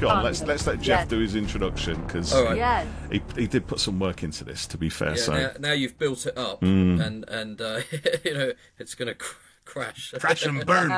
Go on, let's let Jeff do his introduction, because right. he did put some work into this, to be fair. Yeah, so now you've built it up, and you know, it's going to crash and burn.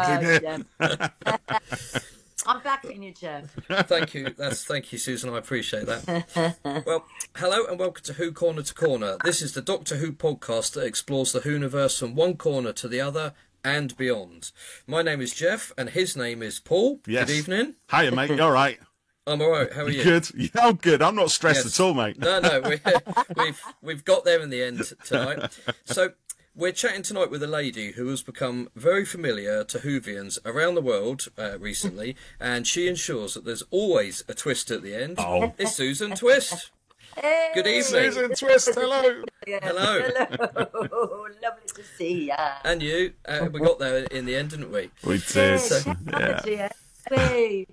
I'm backing you, Jeff. Thank you. Thank you, Susan. I appreciate that. Well, hello and welcome to Who Corner to Corner. This is the Doctor Who podcast that explores the Whoniverse from one corner to the other and beyond. My name is Jeff, and his name is Paul. Yes. Good evening. Hiya, mate. You all right? I'm all right. How are you? Good. Yeah, I'm good. I'm not stressed at all, mate. No, we've got there in the end tonight. So we're chatting tonight with a lady who has become very familiar to Whovians around the world recently, and she ensures that there's always a twist at the end. Oh. It's Susan Twist. Hey, Good evening. Susan Twist, hello. Hello. Hello. Lovely to see ya. And you. We got there in the end, didn't we? We did. Yeah. Hey.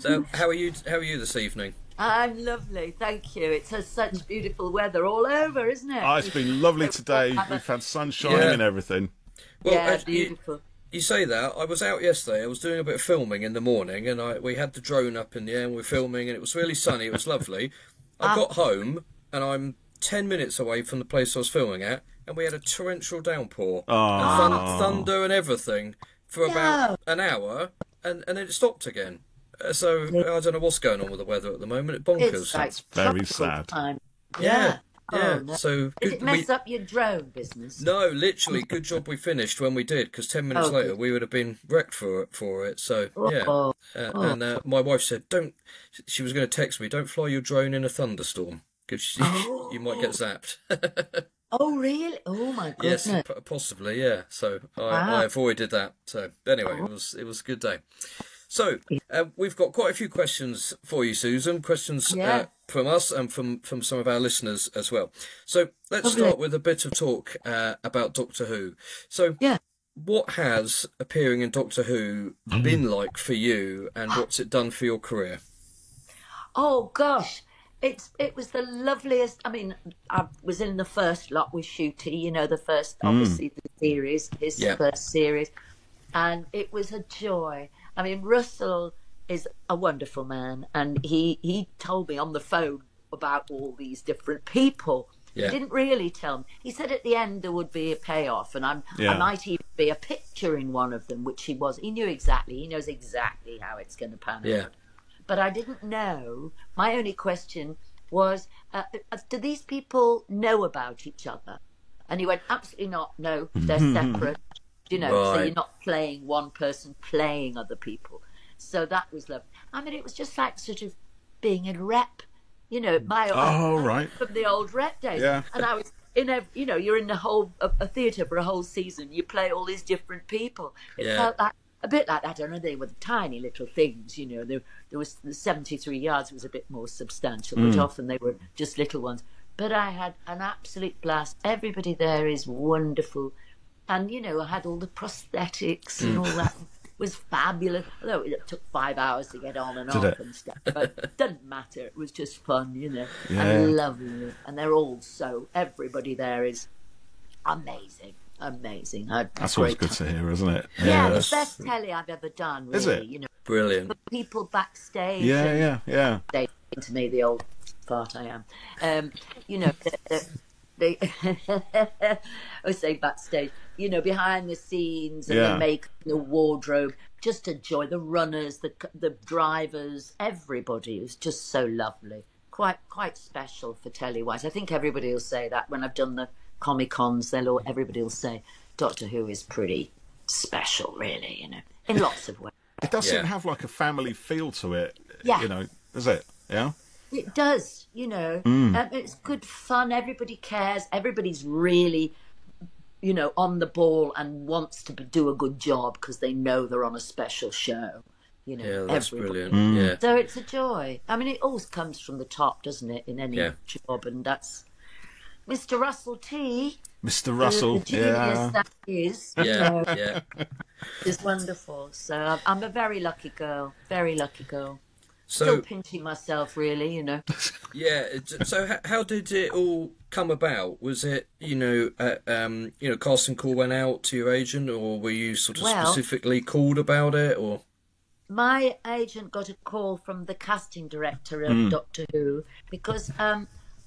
So how are you this evening? I'm lovely, thank you. It's such beautiful weather all over, isn't it? Oh, it's been lovely today. We've had sun shining and everything. Well, yeah, beautiful. You say that. I was out yesterday. I was doing a bit of filming in the morning, and we had the drone up in the air, and we were filming, and it was really sunny. It was lovely. I got home, and I'm 10 minutes away from the place I was filming at, and we had a torrential downpour. And thunder and everything for about an hour, and then it stopped again. So I don't know what's going on with the weather at the moment. It's bonkers. It's like That's very sad. time. Yeah. Oh, no. So Did it mess up your drone business? No, literally, good job we finished when we did, because 10 minutes later we would have been wrecked for it. So yeah, and my wife said, "Don't." She was going to text me, "Don't fly your drone in a thunderstorm, because you might get zapped." Oh really? Oh my goodness. Yes, possibly. Yeah. So I avoided that. So anyway, it was a good day. So we've got quite a few questions for you, Susan. Questions from us and from some of our listeners as well. So let's start with a bit of talk about Doctor Who. So what has appearing in Doctor Who been like for you, and what's it done for your career? Oh gosh, it was the loveliest. I mean, I was in the first lot with Shooty, you know, the first, obviously the series, his first series, and it was a joy. I mean, Russell is a wonderful man, and he told me on the phone about all these different people. He didn't really tell me. He said at the end there would be a payoff, and I might even be a picture in one of them, which he was. He knew exactly. He knows exactly how it's going to pan out. But I didn't know. My only question was, do these people know about each other? And he went, absolutely not. No, they're separate. You know, so you're not playing one person, playing other people. So that was lovely. I mean, it was just like sort of being in rep, you know, from the old rep days. Yeah. And I was you know, you're in a theatre for a whole season. You play all these different people. It felt like a bit like that. I don't know, they were tiny little things, you know. There was the 73 yards was a bit more substantial, but often they were just little ones. But I had an absolute blast. Everybody there is wonderful. And, you know, I had all the prosthetics and all that. It was fabulous. Although it took 5 hours to get on and off and stuff. But it doesn't matter. It was just fun, you know. And lovely. And they're all everybody there is amazing. Amazing. That's always good to hear, isn't it? Yeah, the best telly I've ever done, really. Is it? You know, Brilliant. the people backstage. Yeah. They to me, the old fart I am. You know, they I say backstage, you know, behind the scenes and the makeup, the wardrobe, just enjoy the runners, the drivers, everybody. It was just so lovely. Quite special for telly-wise. I think everybody will say that when I've done the Comic-Cons, everybody will say Doctor Who is pretty special, really, you know, in lots of ways. It does seem to have like a family feel to it, you know, does it? Yeah? It does, you know. It's good fun. Everybody cares. Everybody's really, you know, on the ball and wants to do a good job because they know they're on a special show. You know, yeah, that's brilliant. Yeah. So it's a joy. I mean, it always comes from the top, doesn't it, in any job? And that's Mr. Russell T. Mr. Russell, the genius that is. Yeah. Is wonderful. So I'm a very lucky girl. Very lucky girl. So, still pinching myself, really, you know. Yeah. So how did it all come about? Was it, you know, casting call went out to your agent, or were you sort of specifically called about it, or? my agent got a call from the casting director of Doctor Who because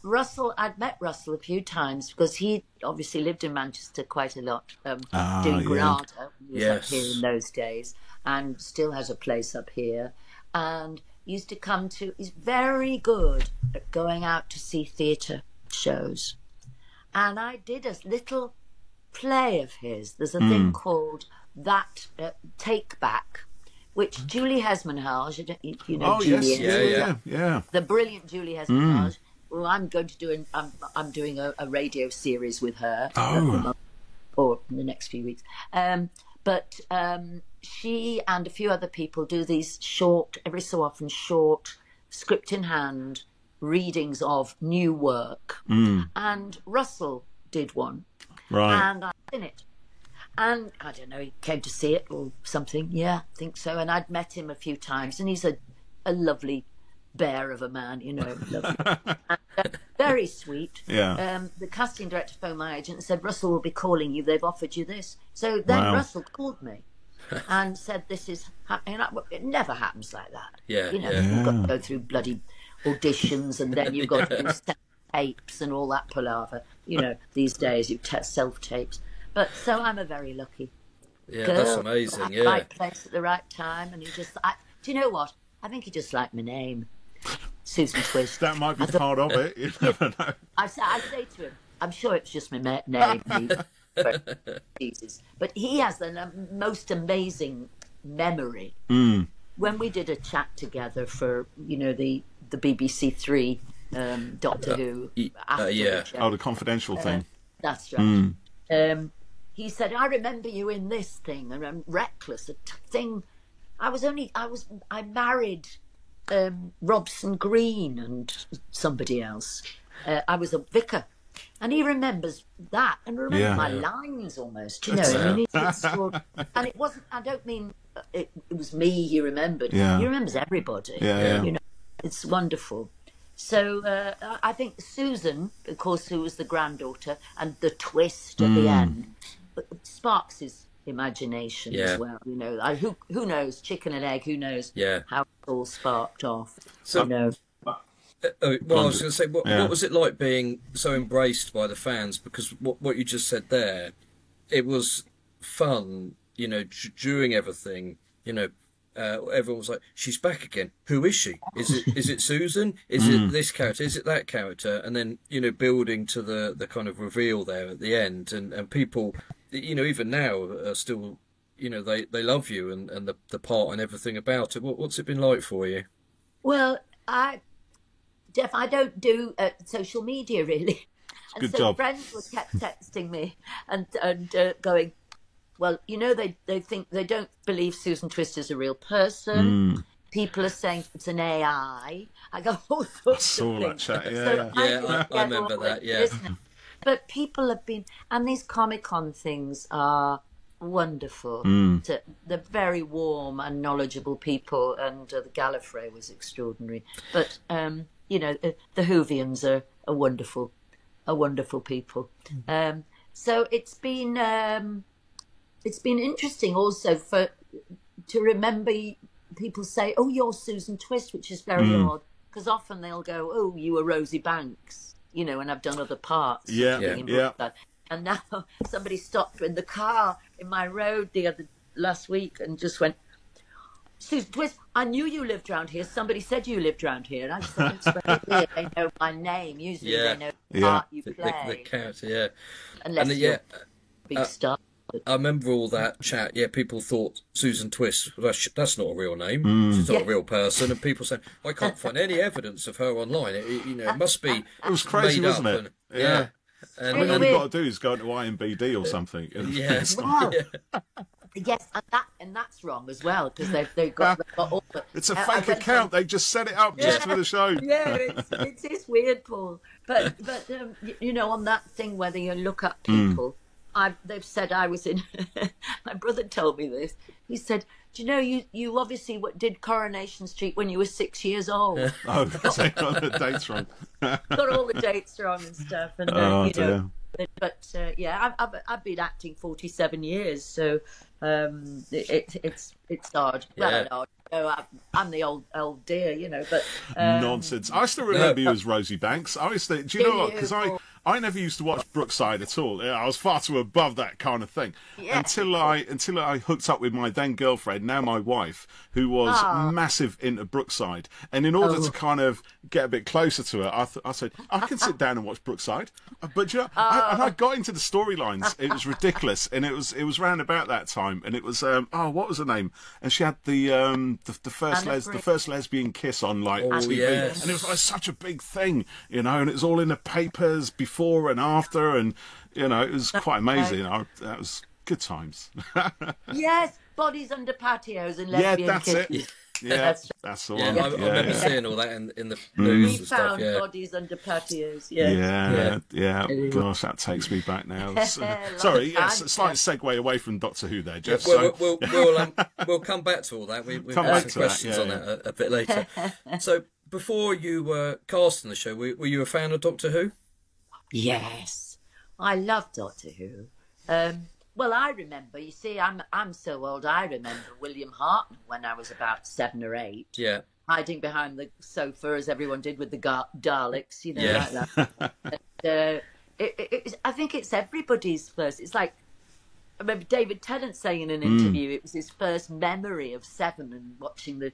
Russell, I'd met Russell a few times because he obviously lived in Manchester quite a lot, doing Granada. He was up here in those days and still has a place up here. And used to come to, he's very good at going out to see theatre shows. And I did a little play of his. There's a thing called That Take Back, which Julie Hesmanhage, you know, Julie, yeah, the brilliant Julie Hesmanhage. Well, I'm going to do I'm doing a radio series with her, or in the next few weeks. But she and a few other people do these short, every so often short, script in hand readings of new work. And Russell did one, and I was in it. And I don't know, he came to see it or something. Yeah, I think so. And I'd met him a few times, and he's a lovely bear of a man, you know, lovely. And, very sweet. Yeah. The casting director phoned my agent and said, Russell will be calling you. They've offered you this. So then Russell called me and said, "This is happening." It never happens like that. Yeah. You know, you've got to go through bloody auditions, and then you've got to do tapes and all that palaver. You know, these days you self tapes. But so I'm a very lucky girl. That's amazing. Yeah. Right place at the right time, and he just. Do you know what? I think he just liked my name, Susan Twist. That might be part of it. You never know. I say to him, I'm sure it's just my name. But he has the most amazing memory. When we did a chat together for, you know, the BBC Three Doctor Who. The confidential thing. That's right. He said, "I remember you in this thing, and I'm Reckless, a thing." I married Robson Green and somebody else. I was a vicar, and he remembers that and remembers my lines almost. You know, I mean, and it wasn't. I don't mean it was me. He remembered. Yeah. He remembers everybody. Yeah. You know, it's wonderful. So I think Susan, of course, who was the granddaughter, and the twist at the end, sparks his imagination as well. You know, who knows, chicken and egg, who knows how it all sparked off. So, you know. Well, I was going to say, what was it like being so embraced by the fans? Because what you just said there, it was fun, you know, during everything, you know, everyone was like, "She's back again. Who is she? Is it Susan? Is it this character? Is it that character?" And then, you know, building to the kind of reveal there at the end, and people, you know, even now are still, you know, they love you and the part and everything about it. What's it been like for you? Well, Jeff, I don't do social media really, and Good so job. friends were kept texting me and going, "Well, you know, they think they don't believe Susan Twist is a real person. People are saying it's an AI." I go all sorts of things. That chat. So I remember that. Yeah. But people have been, and these Comic-Con things are wonderful. They're very warm and knowledgeable people, and the Gallifrey was extraordinary. But you know, the Whovians are wonderful people. So it's been interesting also to remember people say, "Oh, you're Susan Twist," which is very odd, because often they'll go, "Oh, you were Rosie Banks," you know, and I've done other parts. And now somebody stopped in the car in my road last week and just went, "Susan Twist, I knew you lived around here. Somebody said you lived around here." And I just thought, it's very weird. They know my name. Usually they know the part you play. The character, Unless you're a big star. I remember all that chat. Yeah, people thought Susan Twist, that's not a real name. She's not a real person. And people saying, "I can't find any evidence of her online. It must be." It was crazy, made wasn't up. it? And, I mean, all you've got to do is go to IMBD or something. Yes. Yes, and that's wrong as well, because they've got all the... It's a fake account. They just set it up just for the show. Yeah, it's weird, Paul. But you know, on that thing, whether you look up people, they've said I was in... My brother told me this. He said, "Do you know, you obviously did Coronation Street when you were 6 years old." Oh, so you got the dates wrong. Got all the dates wrong and stuff. And you know, but yeah, I've been acting 47 years, so it's hard. Well, not hard. know, I'm the old dear, you know, but nonsense. I still remember you as Rosie Banks. I used to, do you know what? Because I never used to watch Brookside at all. I was far too above that kind of thing until I hooked up with my then girlfriend, now my wife, who was massive into Brookside. And in order to kind of get a bit closer to her, I said, I can sit down and watch Brookside. But you know, I got into the storylines. It was ridiculous, and it was round about that time. And it was what was her name? And she had the first lesbian kiss on like TV, and it was like such a big thing, you know. And it was all in the papers before and after, and you know, it was quite amazing. That was good times. Yes, bodies under patios and lesbian kisses. It. Yeah, that's the one. I remember seeing all that in the news and stuff. We found bodies under patios. Yeah. Gosh, that takes me back now. Sorry, yes, a slight segue away from Doctor Who there, Jeff. We'll come back to all that. We've got some questions on that a bit later. So, before you were cast in the show, were you a fan of Doctor Who? Yes, I love Doctor Who. Well, I remember. You see, I'm so old. I remember William Hartnell when I was about 7 or 8. Yeah, hiding behind the sofa as everyone did with the Daleks. You know, like that. And, I think it's everybody's first. It's like I remember David Tennant saying in an interview it was his first memory of 7 and watching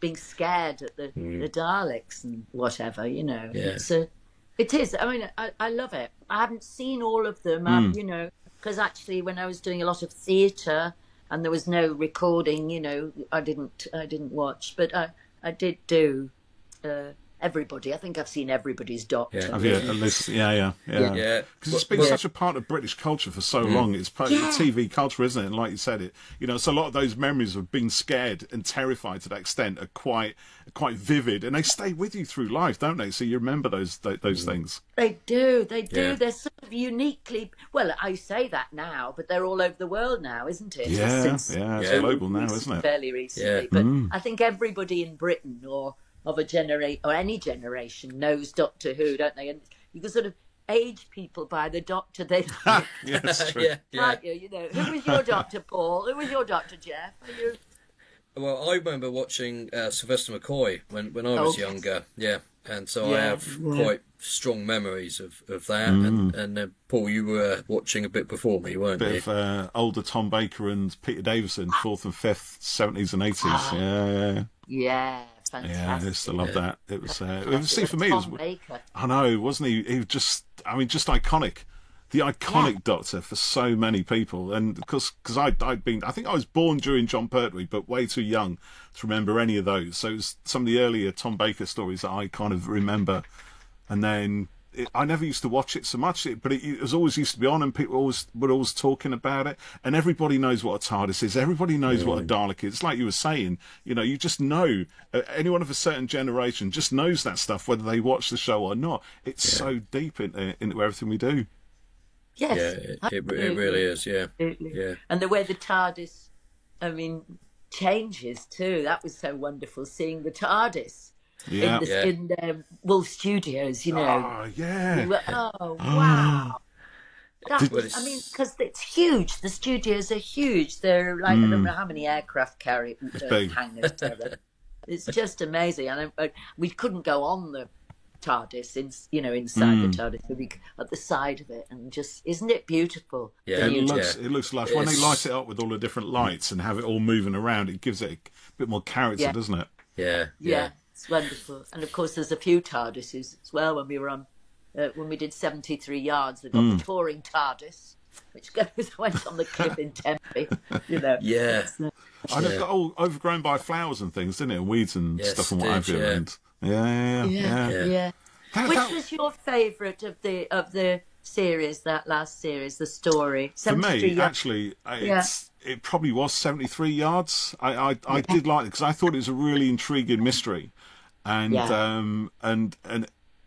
being scared at the Daleks and whatever. You know, it is. I mean, I love it. I haven't seen all of them. You know. Because actually, when I was doing a lot of theatre and there was no recording, you know, I didn't watch, but I did do everybody. I think I've seen everybody's Doctor. Yeah, have you, at least, yeah. Because it's been such a part of British culture for so long. It's part of TV culture, isn't it? And like you said, so a lot of those memories of being scared and terrified to that extent are quite vivid, and they stay with you through life, don't they? So you remember those things. They do. Yeah. They're sort of uniquely. Well, I say that now, but they're all over the world now, isn't it? It's global now, isn't it? Fairly recently, but I think everybody in Britain or of a generation or any generation knows Doctor Who, don't they? And you can sort of age people by the Doctor they like. Yeah, that's true. Can't you? You know, who was your Doctor, Paul? Who was your Doctor, Jeff? Well, I remember watching Sylvester McCoy when I was younger. Yeah, and so I have quite strong memories of that. And Paul, you were watching a bit before me, weren't you? Bit of older Tom Baker and Peter Davison, 4th and 5th, 70s and 80s. Yeah. Fantastic. Yeah, I used to love that. It was, for me, Tom Baker. I know, wasn't he? He was just iconic. The iconic Doctor for so many people, and because I think I was born during Jon Pertwee, but way too young to remember any of those. So it was some of the earlier Tom Baker stories that I kind of remember, and then I never used to watch it so much, but it was always used to be on, and people were always talking about it, and everybody knows what a TARDIS is. Everybody knows what a Dalek is. It's like you were saying, you just know. Anyone of a certain generation just knows that stuff, whether they watch the show or not. It's so deep into everything we do. Yes, it really is. Yeah, and the way the TARDIS, changes too. That was so wonderful seeing the TARDIS. In Wolf Studios, you know. Oh, yeah. Wow. Because it's huge. The studios are huge. They're like, I don't know how many aircraft hangars. It's just amazing. And we couldn't go on the TARDIS, inside the TARDIS, but at the side of it, and just, isn't it beautiful? Yeah, it looks lush. When they light it up with all the different lights and have it all moving around, it gives it a bit more character, doesn't it? Yeah. It's wonderful. And of course there's a few TARDISes as well. When we were on when we did 73 yards, we've got the touring TARDIS, which went on the cliff in Tempe, And it got all overgrown by flowers and things, didn't it? And weeds and stuff and what have you. Yeah. Which was your favourite of the series, that last series, the story? For me, actually, it probably was 73 yards. I did like it because I thought it was a really intriguing mystery, and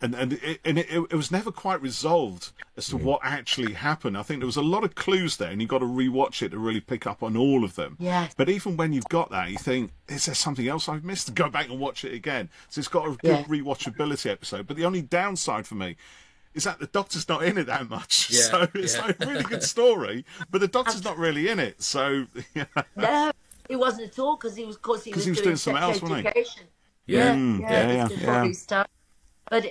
it was never quite resolved as to what actually happened. I think there was a lot of clues there, and you've got to rewatch it to really pick up on all of them. Yes. But even when you've got that, you think, is there something else I've missed? Go back and watch it again. So it's got a good rewatchability episode. But the only downside for me is that the Doctor's not in it that much. So it's like a really good story, but the Doctor's not really in it. So no, He wasn't at all because he was doing something else, wasn't he? Yeah. But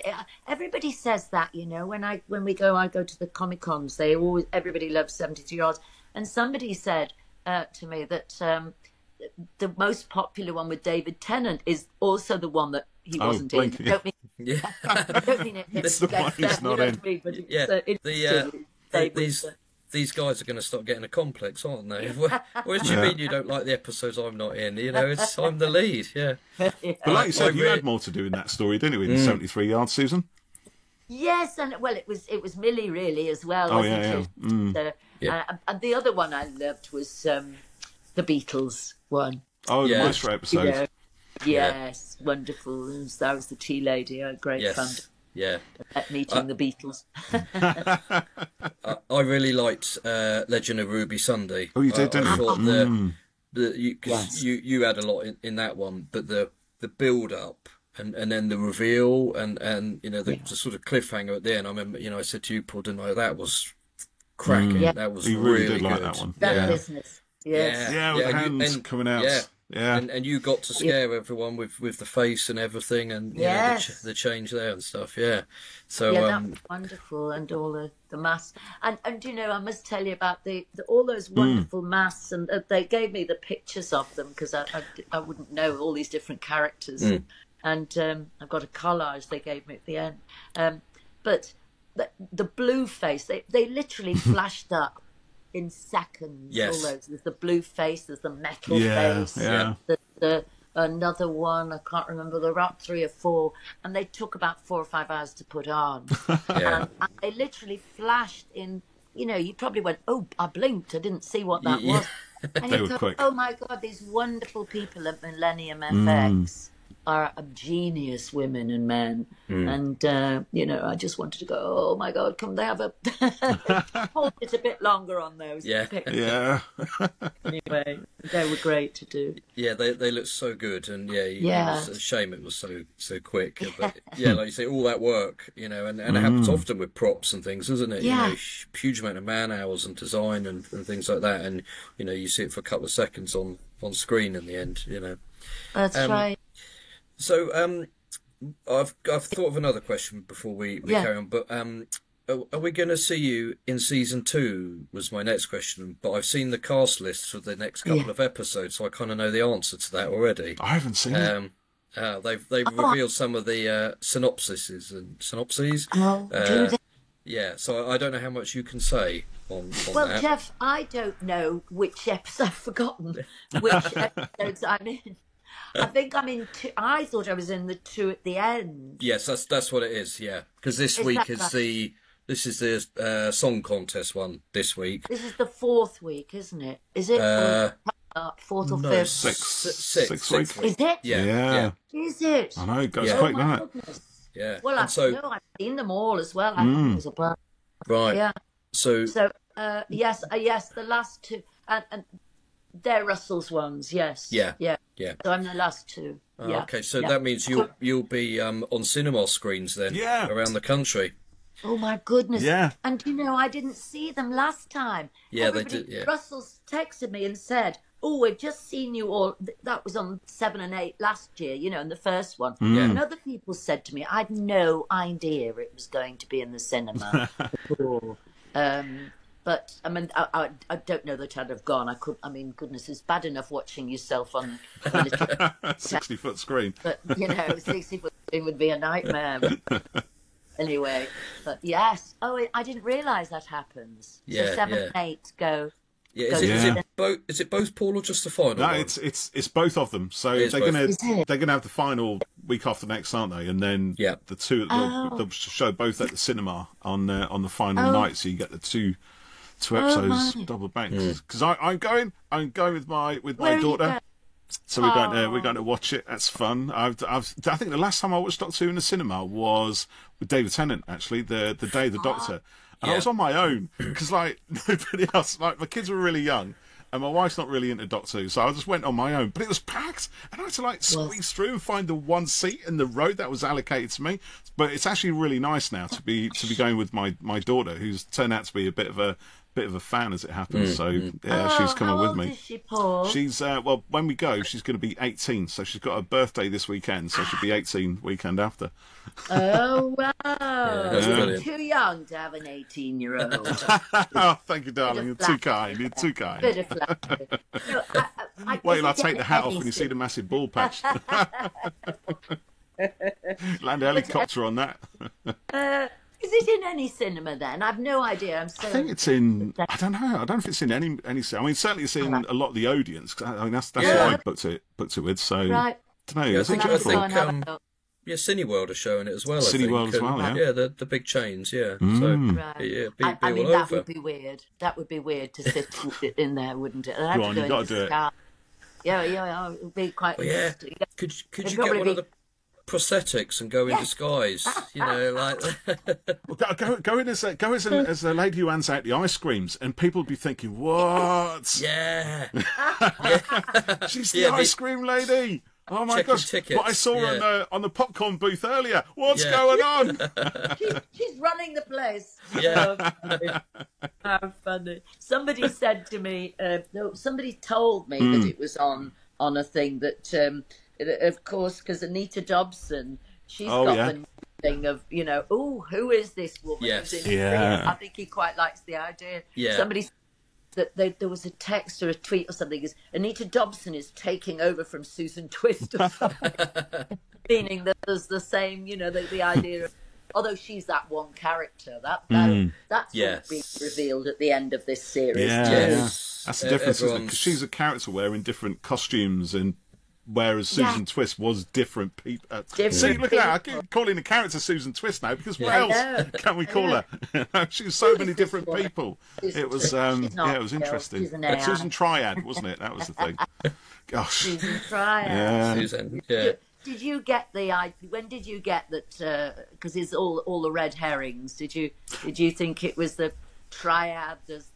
everybody says that, you know, when I go to the Comic Cons, everybody loves 73 Yards, and somebody said to me that the most popular one with David Tennant is also the one that he wasn't in. Yeah. I don't mean it. It's the one he's not in. These guys are going to start getting a complex, aren't they? What do you mean you don't like the episodes I'm not in? You know, I'm the lead, yeah. But like you said, you had more to do in that story, didn't you, in 73 Yards, Susan? Yes, and well, it was Millie really as well. Oh, wasn't it? And the other one I loved was the Beatles one. Oh, the Maestro episode. Yeah. Yes, wonderful. That was the tea lady. I had great fun. Yeah, meeting the Beatles. I really liked Legend of Ruby Sunday. Oh, you did, didn't you? Because you had a lot in that one, but the build up and then the reveal and you know the sort of cliffhanger at the end. I remember, you know, I said to you, Paul, didn't I? That was cracking. That was you really did like that one. That business. Yes. Yeah, with hands coming out. Yeah. And you got to scare everyone with the face and everything, and you know, the change there and stuff. Yeah. So that was wonderful, and all the masks, and you know, I must tell you about all those wonderful masks, and they gave me the pictures of them because I wouldn't know all these different characters, and I've got a collage they gave me at the end, but the blue face, they literally flashed up in seconds. Yes. All those. There's the blue face, there's the metal face, the another one, I can't remember, there were up 3 or 4, and they took about 4 or 5 hours to put on. And they literally flashed in, you know, you probably went, oh, I blinked, I didn't see what that was. And they you were thought, quick. oh my God, these wonderful people at Millennium FX are genius women and men. And, you know, I just wanted to go, oh my God, come they have hold it a bit longer on those pictures. Yeah. Anyway, they were great to do. Yeah, they look so good, and it was a shame it was so quick. But yeah, like you say, all that work, you know, and it happens often with props and things, doesn't it? Yeah. You know, huge amount of man hours and design and things like that, and you know, you see it for a couple of seconds on screen in the end, you know. That's right. So I've thought of another question before we carry on, but are we going to see you in season 2? Was my next question, but I've seen the cast list for the next couple of episodes, so I kind of know the answer to that already. I haven't seen it. They've revealed some of the synopses. Yeah, so I don't know how much you can say on well, that. Jeff, I don't know which episode. I've forgotten which episodes I'm in. I think I'm in 2. I thought I was in the 2 at the end. Yes, that's what it is. Yeah, because this week is the song contest one. This week. This is the 4th week, isn't it? Is it 4th or 5th? Sixth week. Is it? Yeah. Is it? I know, it goes quick, doesn't it? Goodness. Yeah. Well, I've seen them all as well. I think it was a blast. Right. Yeah. So yes, the last 2, and they're Russell's ones. Yes. Yeah. So I'm the last 2. Okay, so that means you'll be on cinema screens then, around the country. Oh my goodness! Yeah. And you know, I didn't see them last time. Yeah, they did. Yeah. Russell texted me and said, "Oh, we've just seen you all." That was on 7 and 8 last year, you know, in the first one. And other people said to me, "I'd no idea it was going to be in the cinema." But I mean, I don't know that I'd have gone. I mean, goodness, it's bad enough watching yourself on a little 60-foot screen. But you know, 60-foot screen would be a nightmare. Anyway, but yes. Oh, I didn't realise that happens. So 7 and 8 go. Yeah, is it both Paul or just the final? No, one? it's both of them. So they're gonna have the final week after next, aren't they? And then the 2 they'll show both at the cinema on the final night. So you get the two episodes double back. Because I'm going with my daughter. So we're going to watch it. That's fun. I think the last time I watched Doctor Who in the cinema was with David Tennant. Actually, the Day of the Doctor, and I was on my own because like nobody else. Like my kids were really young, and my wife's not really into Doctor Who, so I just went on my own. But it was packed, and I had to like squeeze through and find the one seat in the row that was allocated to me. But it's actually really nice now to be going with my daughter, who's turned out to be a bit of a bit of a fan as it happens. So yeah, she's coming with me. How old is she, Paul? She's well, when we go, she's going to be 18. So she's got her birthday this weekend. So she'll be 18 weekend after. Oh wow! Brilliant. Too young to have an 18-year-old. Oh, thank you, darling. You're too kind. You're too kind. Bit of flattery. No, Wait till I take the hat off and you see the massive ball patch. Land a helicopter on that. Is it in any cinema then? I've no idea. I think it's in. I don't know. I don't know if it's in any. I mean, certainly it's in a lot of the audience. I mean, that's what I booked it with. So right. I don't know. Yeah, It's I interesting. think Cineworld are showing it as well. Cineworld as well, yeah. Yeah, the big chains, yeah. So, Right. yeah, I mean, all that over. would be weird. That would be weird to sit in there, wouldn't it? Go on, you've got to do it. Yeah, it would be quite interesting. Could you get one of the prosthetics and go in disguise? You know, like Well, go in as a lady who hands out the ice creams, and people would be thinking, "What? yeah. She's the ice cream lady." Oh my Checking gosh! tickets, What I saw on the popcorn booth earlier. What's going on? She's running the place. Yeah. How funny. Somebody said to me, somebody told me that it was on a thing that, of course, because Anita Dobson, she's got the thing of, who is this woman? Yes. Who's in I think he quite likes the idea. Yeah. Somebody said that there was a text or a tweet or something, is Anita Dobson is taking over from Susan Twist or something. Meaning that there's the same, the idea of, although she's that one character, that's what will be revealed at the end of this series. That's the difference, isn't it? Because she's a character wearing different costumes, and whereas Susan Twist was different people. See, look at that! I keep calling the character Susan Twist now because what else can we call her? She's so many different people. It was, it was interesting. Susan Triad, wasn't it? That was the thing. Gosh, Susan Triad. Yeah. Susan, yeah. Did you get when did you get that? Because it's all the red herrings. Did you think it was the triad as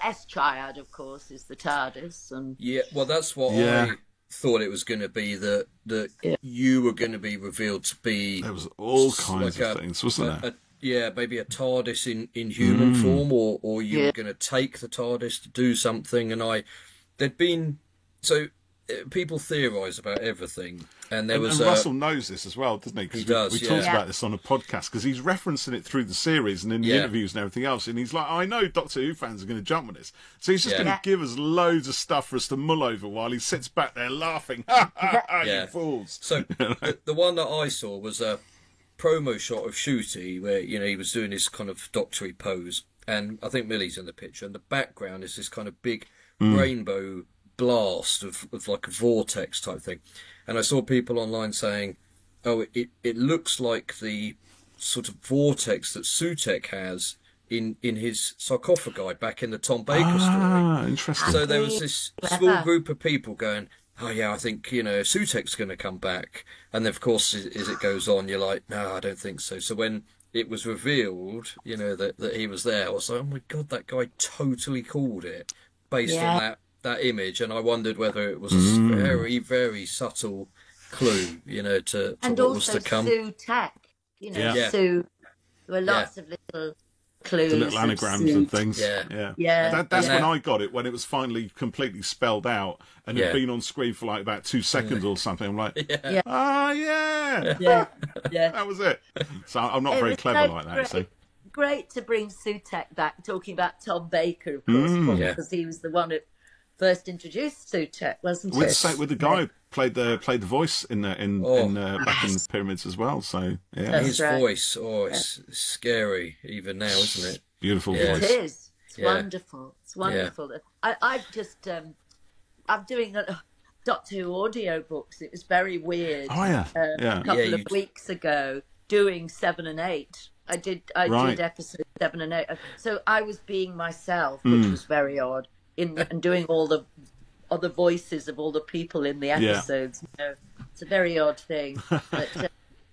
S triad, of course, is the TARDIS, and well, that's what I thought it was going to be, that you were going to be revealed to be. There was all kinds of things, wasn't there? Maybe a TARDIS in human form, or you were going to take the TARDIS to do something, and there'd been people theorise about everything, and there was. And Russell knows this as well, doesn't he? Because we talked about this on a podcast, because he's referencing it through the series and in the interviews and everything else, and he's like, I know Doctor Who fans are going to jump on this, so he's just going to give us loads of stuff for us to mull over while he sits back there laughing. You fools! So the one that I saw was a promo shot of Shooty where he was doing his kind of doctory pose, and I think Millie's in the picture, and the background is this kind of big rainbow blast of like a vortex type thing, and I saw people online saying, "Oh, it looks like the sort of vortex that Sutekh has in his sarcophagi back in the Tom Baker story." Interesting. So there was this small group of people going, "Oh yeah, I think Sutekh's going to come back," and then, of course, as it goes on, you're like, "No, I don't think so." So when it was revealed, that he was there, I was like, "Oh my god, that guy totally called it based on that image," and I wondered whether it was a very, very subtle clue, to and what was to come. Sutekh, Sue. There were lots of little clues, the little anagrams and things. Yeah. That's when I got it, when it was finally completely spelled out and had been on screen for like about 2 seconds or something. I'm like, that was it. So I'm not very clever like that. So. Great to bring Sutekh back, talking about Tom Baker, of course, because he was the one who first introduced Sutekh, wasn't it? With the guy who played the voice in back in the Pyramids as well. So his voice, it's scary even now, isn't it? Beautiful voice. It is. It's wonderful. It's wonderful. I've just I'm doing Doctor Who audio books. It was very weird. Oh yeah, a couple of weeks ago, doing 7 and 8. I did episode 7 and 8. So I was being myself, which was very odd. And doing all the other voices of all the people in the episodes. It's a very odd thing. But,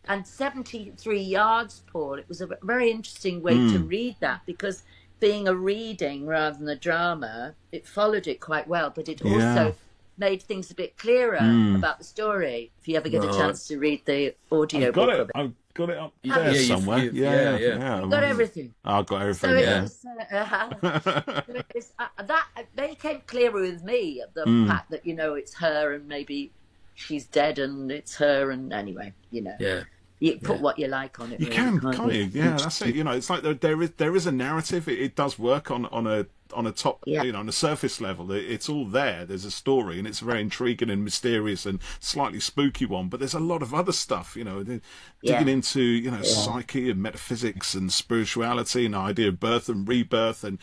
and 73 Yards, Paul, it was a very interesting way to read that, because being a reading rather than a drama, it followed it quite well, but it also made things a bit clearer about the story. If you ever get a chance to read the audio I've got book it. of it. I've got it up there somewhere. Yeah. You've got everything. I've got everything. So that became clearer with me, the fact that it's her and maybe she's dead and it's her, and anyway, you put what you like on it. You really, can't you? Yeah, that's it. It's like there is a narrative. It does work on a top, on a surface level. It's all there. There's a story, and it's a very intriguing and mysterious and slightly spooky one. But there's a lot of other stuff, digging into, psyche and metaphysics and spirituality and the idea of birth and rebirth and,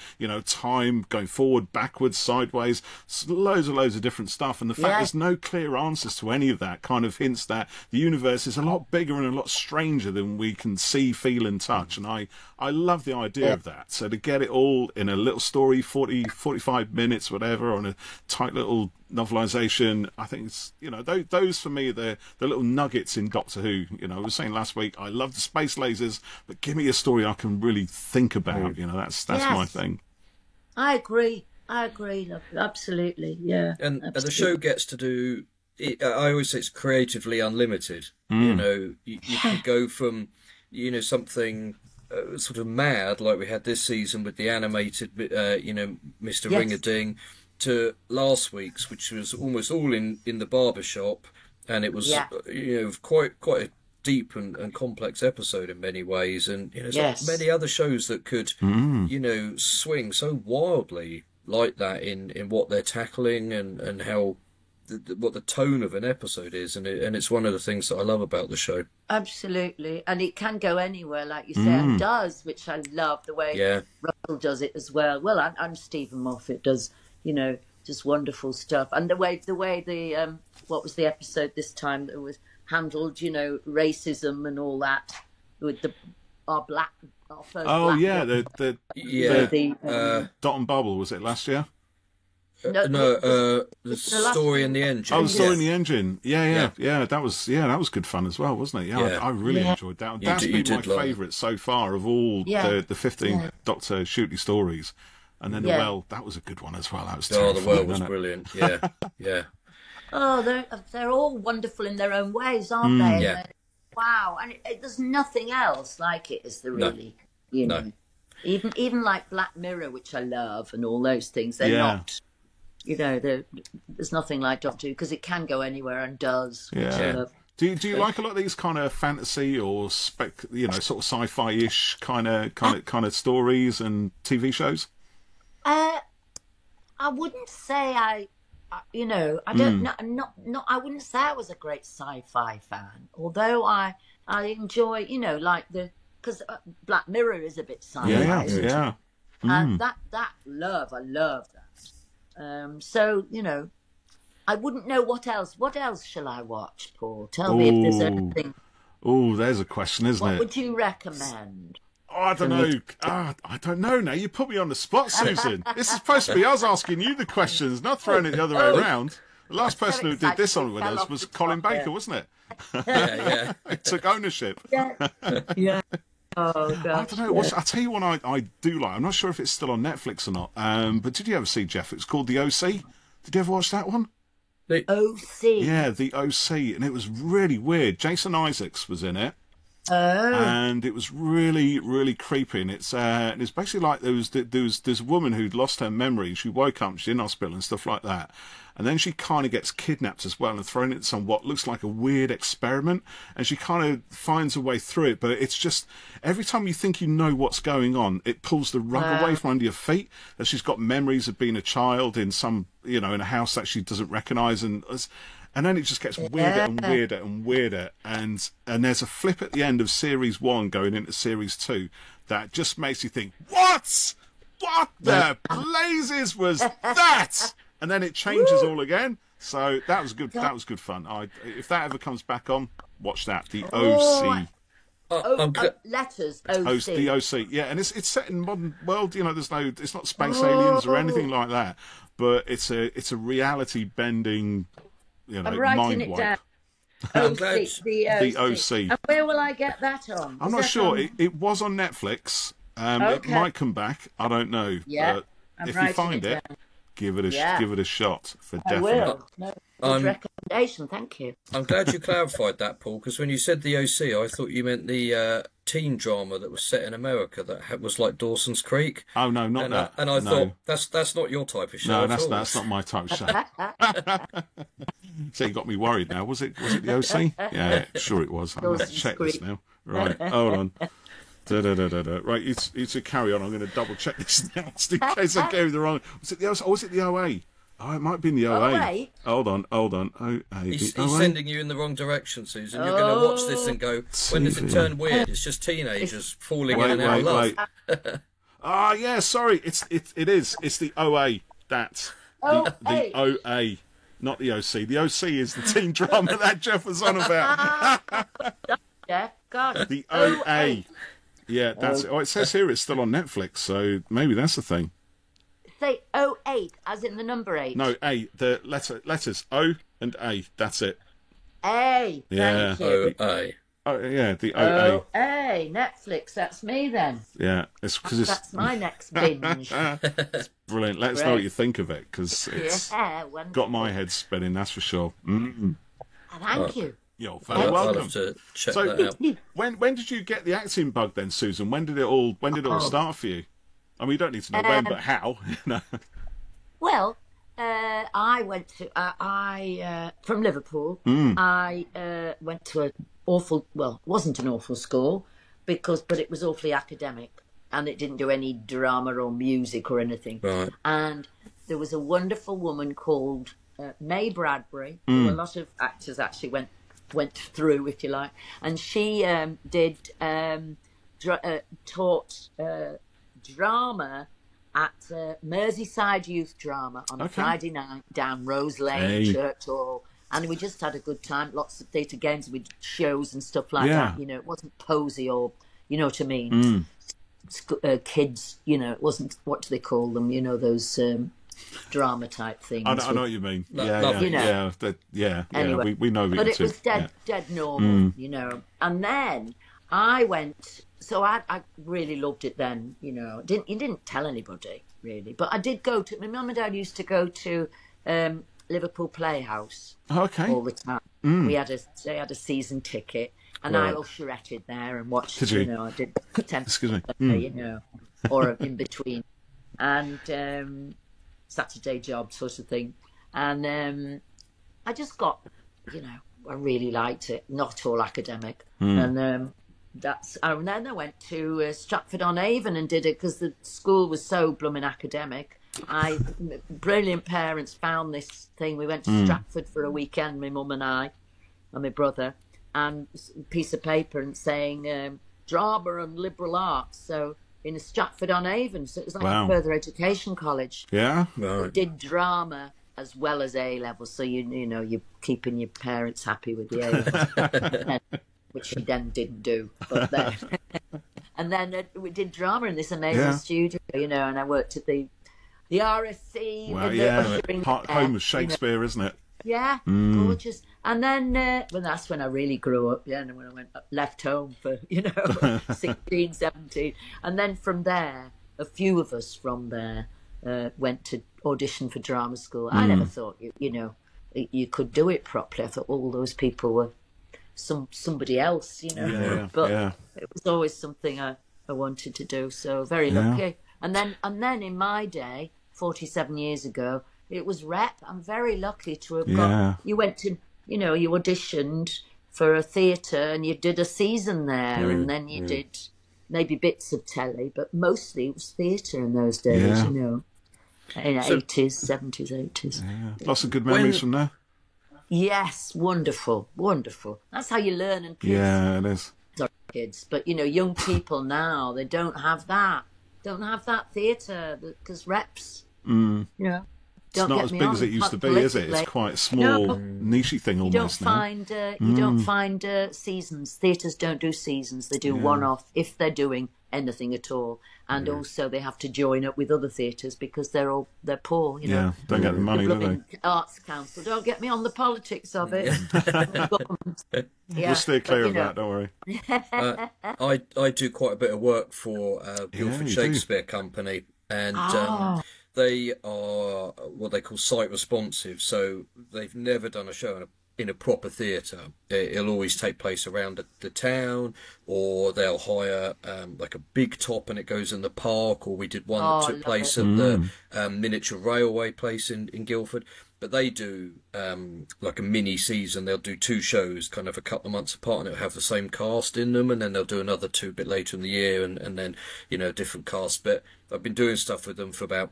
time going forward, backwards, sideways, loads of different stuff. And the fact there's no clear answers to any of that kind of hints that the universe is a lot bigger and a lot stranger than we can see, feel and touch. And I love the idea of that. So to get it all in a little story, 40, 45 minutes, whatever, on a tight little novelization, I think it's, those for me, the little nuggets in Doctor Who. I was saying last week, I love the space lasers, but give me a story I can really think about. That's my thing. I agree. Look, absolutely. Yeah. And the show gets to do, I always say it's creatively unlimited. You can go from, something sort of mad like we had this season with the animated, Mr. Ring-a-Ding, to last week's, which was almost all in the barber shop, and it was quite a deep and complex episode in many ways, and there's not many other shows that could swing so wildly like that in what they're tackling and how what the tone of an episode is, and it's one of the things that I love about the show. Absolutely, and it can go anywhere, like you say, and does, which I love the way Russell does it as well. Well, and Stephen Moffat does, just wonderful stuff, and the way the what was the episode this time that was handled, racism and all that with our first black the Dot and Bubble, was it last year? The Story in the Engine. Oh, the Story in the Engine. Yeah. That was good fun as well, wasn't it? Yeah. I really enjoyed that. That's been my favourite so far of all the 15 Doctor Shooty stories. And then the Well, that was a good one as well. That was terrifying, the Well was brilliant. Yeah. Oh, they're all wonderful in their own ways, aren't they? Yeah. Wow, and there's nothing else like it, is there really? No. Even like Black Mirror, which I love, and all those things, they're not. There's nothing like Doctor Who because it can go anywhere and does. Yeah. Do you like a lot of these kind of fantasy or sort of sci-fi-ish kind of stories and TV shows? I wouldn't say I don't not I wouldn't say I was a great sci-fi fan, although I enjoy because Black Mirror is a bit sci-fi. Yeah. And I love that. So I wouldn't know what else. What else shall I watch, Paul? Tell me if there's anything. Oh, there's a question, isn't it? What would you recommend? Oh, I don't know. I don't know now. You put me on the spot, Susan. This is supposed to be us asking you the questions, not throwing it the other way around. The last person who did this on with us was Colin Baker, wasn't it? Yeah. He took ownership. Yeah. Oh, gosh. I don't know. I'll tell you one I do like. I'm not sure if it's still on Netflix or not. But did you ever see, Jeff? It's called The O.C. Did you ever watch that one? The O.C. Yeah, The O.C. And it was really weird. Jason Isaacs was in it. Oh. And it was really, really creepy. And it's basically like there was this woman who'd lost her memory. She woke up, she's in hospital and stuff like that. And then she kind of gets kidnapped as well and thrown into some what looks like a weird experiment. And she kind of finds a way through it. But it's just, every time you think you know what's going on, it pulls the rug away from under your feet. That she's got memories of being a child in some, in a house that she doesn't recognise. And then it just gets weirder and weirder and weirder. And there's a flip at the end of Series 1 going into Series 2 that just makes you think, what? What the blazes was that? And then it changes all again. So that was good. That was good fun. If that ever comes back on, watch that. The OC. Letters OC. The OC. Yeah, and it's set in modern world. It's not space aliens or anything like that. But it's a reality bending. I'm writing it down. The OC. And where will I get that on? I'm not sure. It was on Netflix. It might come back. I don't know. Yeah. If you find it, Give it a shot for I definite. will. No, good recommendation. Thank you. I'm glad you clarified that, Paul, because when you said the OC, I thought you meant the teen drama that was set in America that was like Dawson's Creek. Oh no, not that. And I thought that's not your type of show. No, that's not my type of show. So you got me worried now. Was it the OC? Yeah, sure it was. I'm going to check this now. Right, hold on. Right, you two carry on. I'm going to double check this now, just in case I gave the wrong. Was it the OC or was it the OA? Oh, it might have been the OA. OA? Hold on. OA. He's sending you in the wrong direction, Susan. You're going to watch this and go, when does it turn weird? It's just teenagers falling in and out of love. Ah, yeah, sorry. It is. It's the OA. That's the OA, not the OC. The OC is the teen drama that Jeff was on about. Yeah, God. The OA. Yeah, that's it. Oh, it says here it's still on Netflix, so maybe that's the thing. Say 08, as in the number 8. No, A. The letters O and A. That's it. A. Yeah. Thank you. OA. Oh, yeah, the OA. A. Netflix. That's me then. Yeah, it's because it's That's my next binge. brilliant. Let us know what you think of it, because it's wonderful. got my head spinning. That's for sure. Mm. Thank you. You're very welcome. I'll have to check that out. When did you get the acting bug then, Susan? When did it all start for you? I mean, you don't need to know when, but how? Well, I went to from Liverpool. I went to an awful. Well, it wasn't an awful school but it was awfully academic, and it didn't do any drama or music or anything. Right. And there was a wonderful woman called May Bradbury, who a lot of actors actually went through, if you like, and she taught drama at Merseyside Youth Drama on a Friday night down Rose Lane, Church Hall, and we just had a good time. Lots of theatre games with shows and stuff like that. You know, it wasn't posy or, you know what I mean, kids. You know, it wasn't, what do they call them? You know, those drama type things. I know what you mean. Anyway, we know. But it was dead normal, you know. And then I went. So I really loved it then, you know. You didn't tell anybody, really. But I did go to... My mum and dad used to go to Liverpool Playhouse all the time. They had a season ticket, and I usheretted there and watched, did you? You know, I did 10 Excuse me. you know, or in between. And Saturday job sort of thing. And I just got, you know, I really liked it. Not all academic. And... and then I went to Stratford-on-Avon and did it because the school was so blooming academic. Brilliant parents found this thing. We went to Stratford for a weekend, my mum and I, and my brother, and a piece of paper and saying drama and liberal arts. So in Stratford-on-Avon, so it was like a further education college. Yeah, we did drama as well as A levels. So you know you're keeping your parents happy with the A levels. Which he then didn't do, but then, and then we did drama in this amazing studio, you know, and I worked at the RSC. Well, home of Shakespeare, you know. Isn't it? Yeah, gorgeous. And then, well, that's when I really grew up, and when I left home for, you know, 16, 17. And then from there, a few of us from there went to audition for drama school. I never thought, you know, you could do it properly. I thought all those people were somebody else, you know, but it was always something I wanted to do. So very lucky. And then in my day, 47 years ago, it was rep. I'm very lucky to have got. You went to, you know, you auditioned for a theatre and you did a season there, and then you did maybe bits of telly, but mostly it was theatre in those days, you know, in the 80s, 70s, 80s. Yeah. Lots of good memories from there. Yes, wonderful. That's how you learn and kids. Yeah, it is. Sorry, kids, but you know, young people now, they don't have that theatre because reps, you know. It's not as big as it used to be, is it? It's quite a small, nichey thing almost now. You don't find seasons. Theatres don't do seasons. They do one-off if they're doing anything at all. And also they have to join up with other theatres because they're poor, you know. Yeah, don't get the money, do they? Arts Council. Don't get me on the politics of it. We'll steer clear of that, don't worry. I do quite a bit of work for Guildford Shakespeare Company, and they are what they call site responsive. So they've never done a show in a proper theatre. It'll always take place around the town, or they'll hire like a big top and it goes in the park, or we did one that took place at the miniature railway place in Guildford. But they do like a mini season. They'll do 2 shows kind of a couple of months apart, and it'll have the same cast in them, and then they'll do another 2 a bit later in the year, and then, you know, different cast. But I've been doing stuff with them for about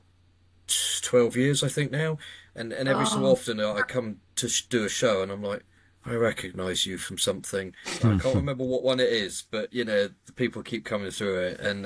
12 years, I think now, and every so often I come to do a show and I'm like, I recognise you from something. I can't remember what one it is, but, you know, the people keep coming through it, and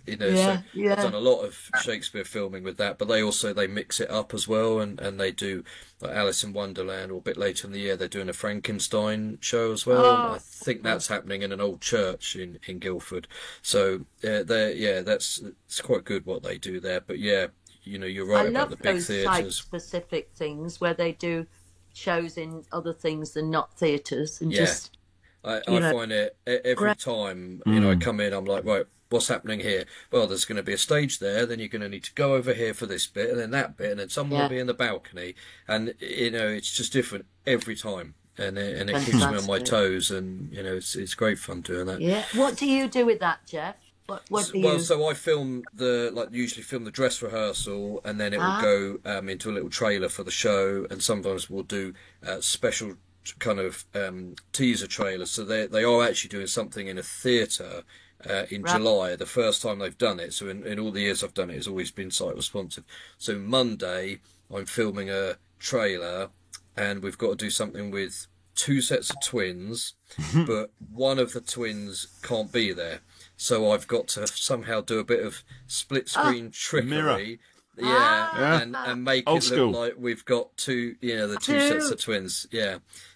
you know, I've done a lot of Shakespeare filming with that, but they mix it up as well, and they do like Alice in Wonderland, or a bit later in the year they're doing a Frankenstein show as well. And I think that's happening in an old church in Guildford. So it's quite good what they do there. But yeah, you know, you're right about the big theatres. I love those site-specific things where they do shows in other things than not theatres, and just I find it every time, you know, I come in, I'm like, right, what's happening here? Well, there's going to be a stage there, then you're going to need to go over here for this bit, and then that bit, and then someone will be in the balcony, and, you know, it's just different every time, and it keeps me on my toes, and, you know, it's great fun doing that. Yeah. What do you do with that, Jeff? So I usually film the dress rehearsal, and then it will go into a little trailer for the show, and sometimes we'll do special kind of teaser trailers. So they are actually doing something in a theatre in July, the first time they've done it. So in all the years I've done it, it's always been site responsive. So Monday I'm filming a trailer, and we've got to do something with 2 sets of twins, but one of the twins can't be there. So I've got to somehow do a bit of split screen trickery, and make Old it school. look like we've got two sets of twins,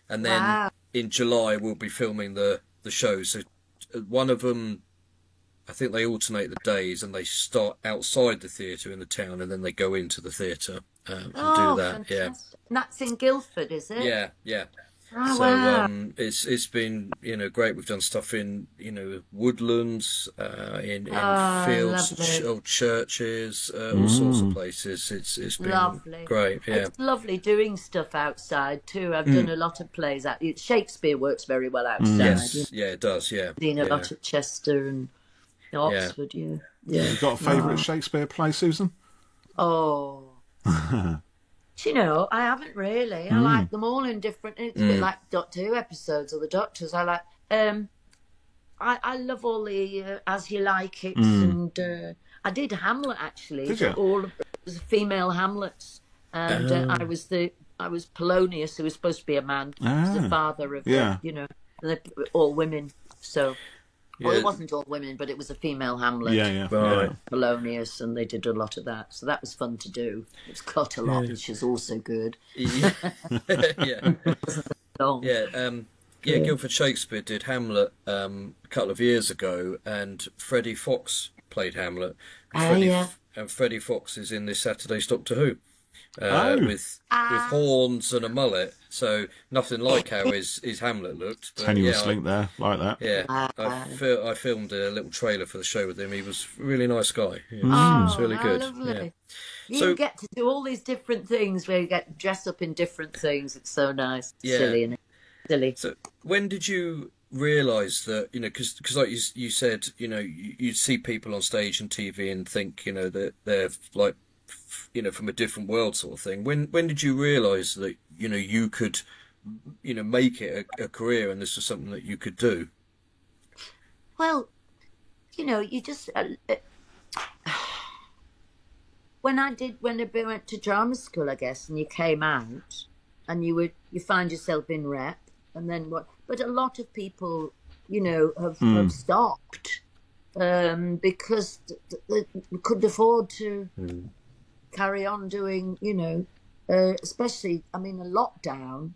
and then in July we'll be filming the show. So one of them, I think they alternate the days, and they start outside the theatre in the town, and then they go into the theatre and do that. Fantastic. And that's in Guildford, is it? Yeah. Oh, So wow. it's been, you know, great. We've done stuff in, you know, woodlands, in fields, lovely. old churches, all sorts of places. It's been Lovely. great. Yeah. It's lovely doing stuff outside too. I've done a lot of plays out. Shakespeare works very well outside. Yes, yeah, it does. Yeah, Seen a lot at Chester and Oxford. Yeah. You got a favourite Shakespeare play, Susan? Oh. Do you know, I haven't really. I like them all in different. It's a bit like Doctor Who episodes or the Doctors. I like. I love all the As You Like It, and I did Hamlet actually. Did you? All of it was female Hamlets, and I was Polonius, who was supposed to be a man. Was the father of you know, all women. So. Well, it wasn't all women, but it was a female Hamlet. Right. Polonius, and they did a lot of that. So that was fun to do. It was cut a lot, which is also good. Yeah. Long. Guildford Shakespeare did Hamlet a couple of years ago, and Freddie Fox played Hamlet. And Freddie Fox is in this Saturday's Doctor Who. With horns and a mullet, so nothing like how his Hamlet looked. But Tenuous link there, like that. Yeah, I filmed a little trailer for the show with him. He was a really nice guy. Yeah, it's really good. Lovely. You get to do all these different things where you get dressed up in different things. It's so nice. Yeah. Silly, isn't it? Silly. So when did you realise that, you know, because like you said, you know, you'd see people on stage and TV and think, you know, that they're like, you know, from a different world sort of thing. When did you realise that, you know, you could, you know, make it a career, and this was something that you could do? Well, you know, you just when I went to drama school, I guess, and you came out, and you find yourself in rep, and then what? But a lot of people, you know, have stopped because they couldn't afford to carry on doing, you know, especially, I mean, a lockdown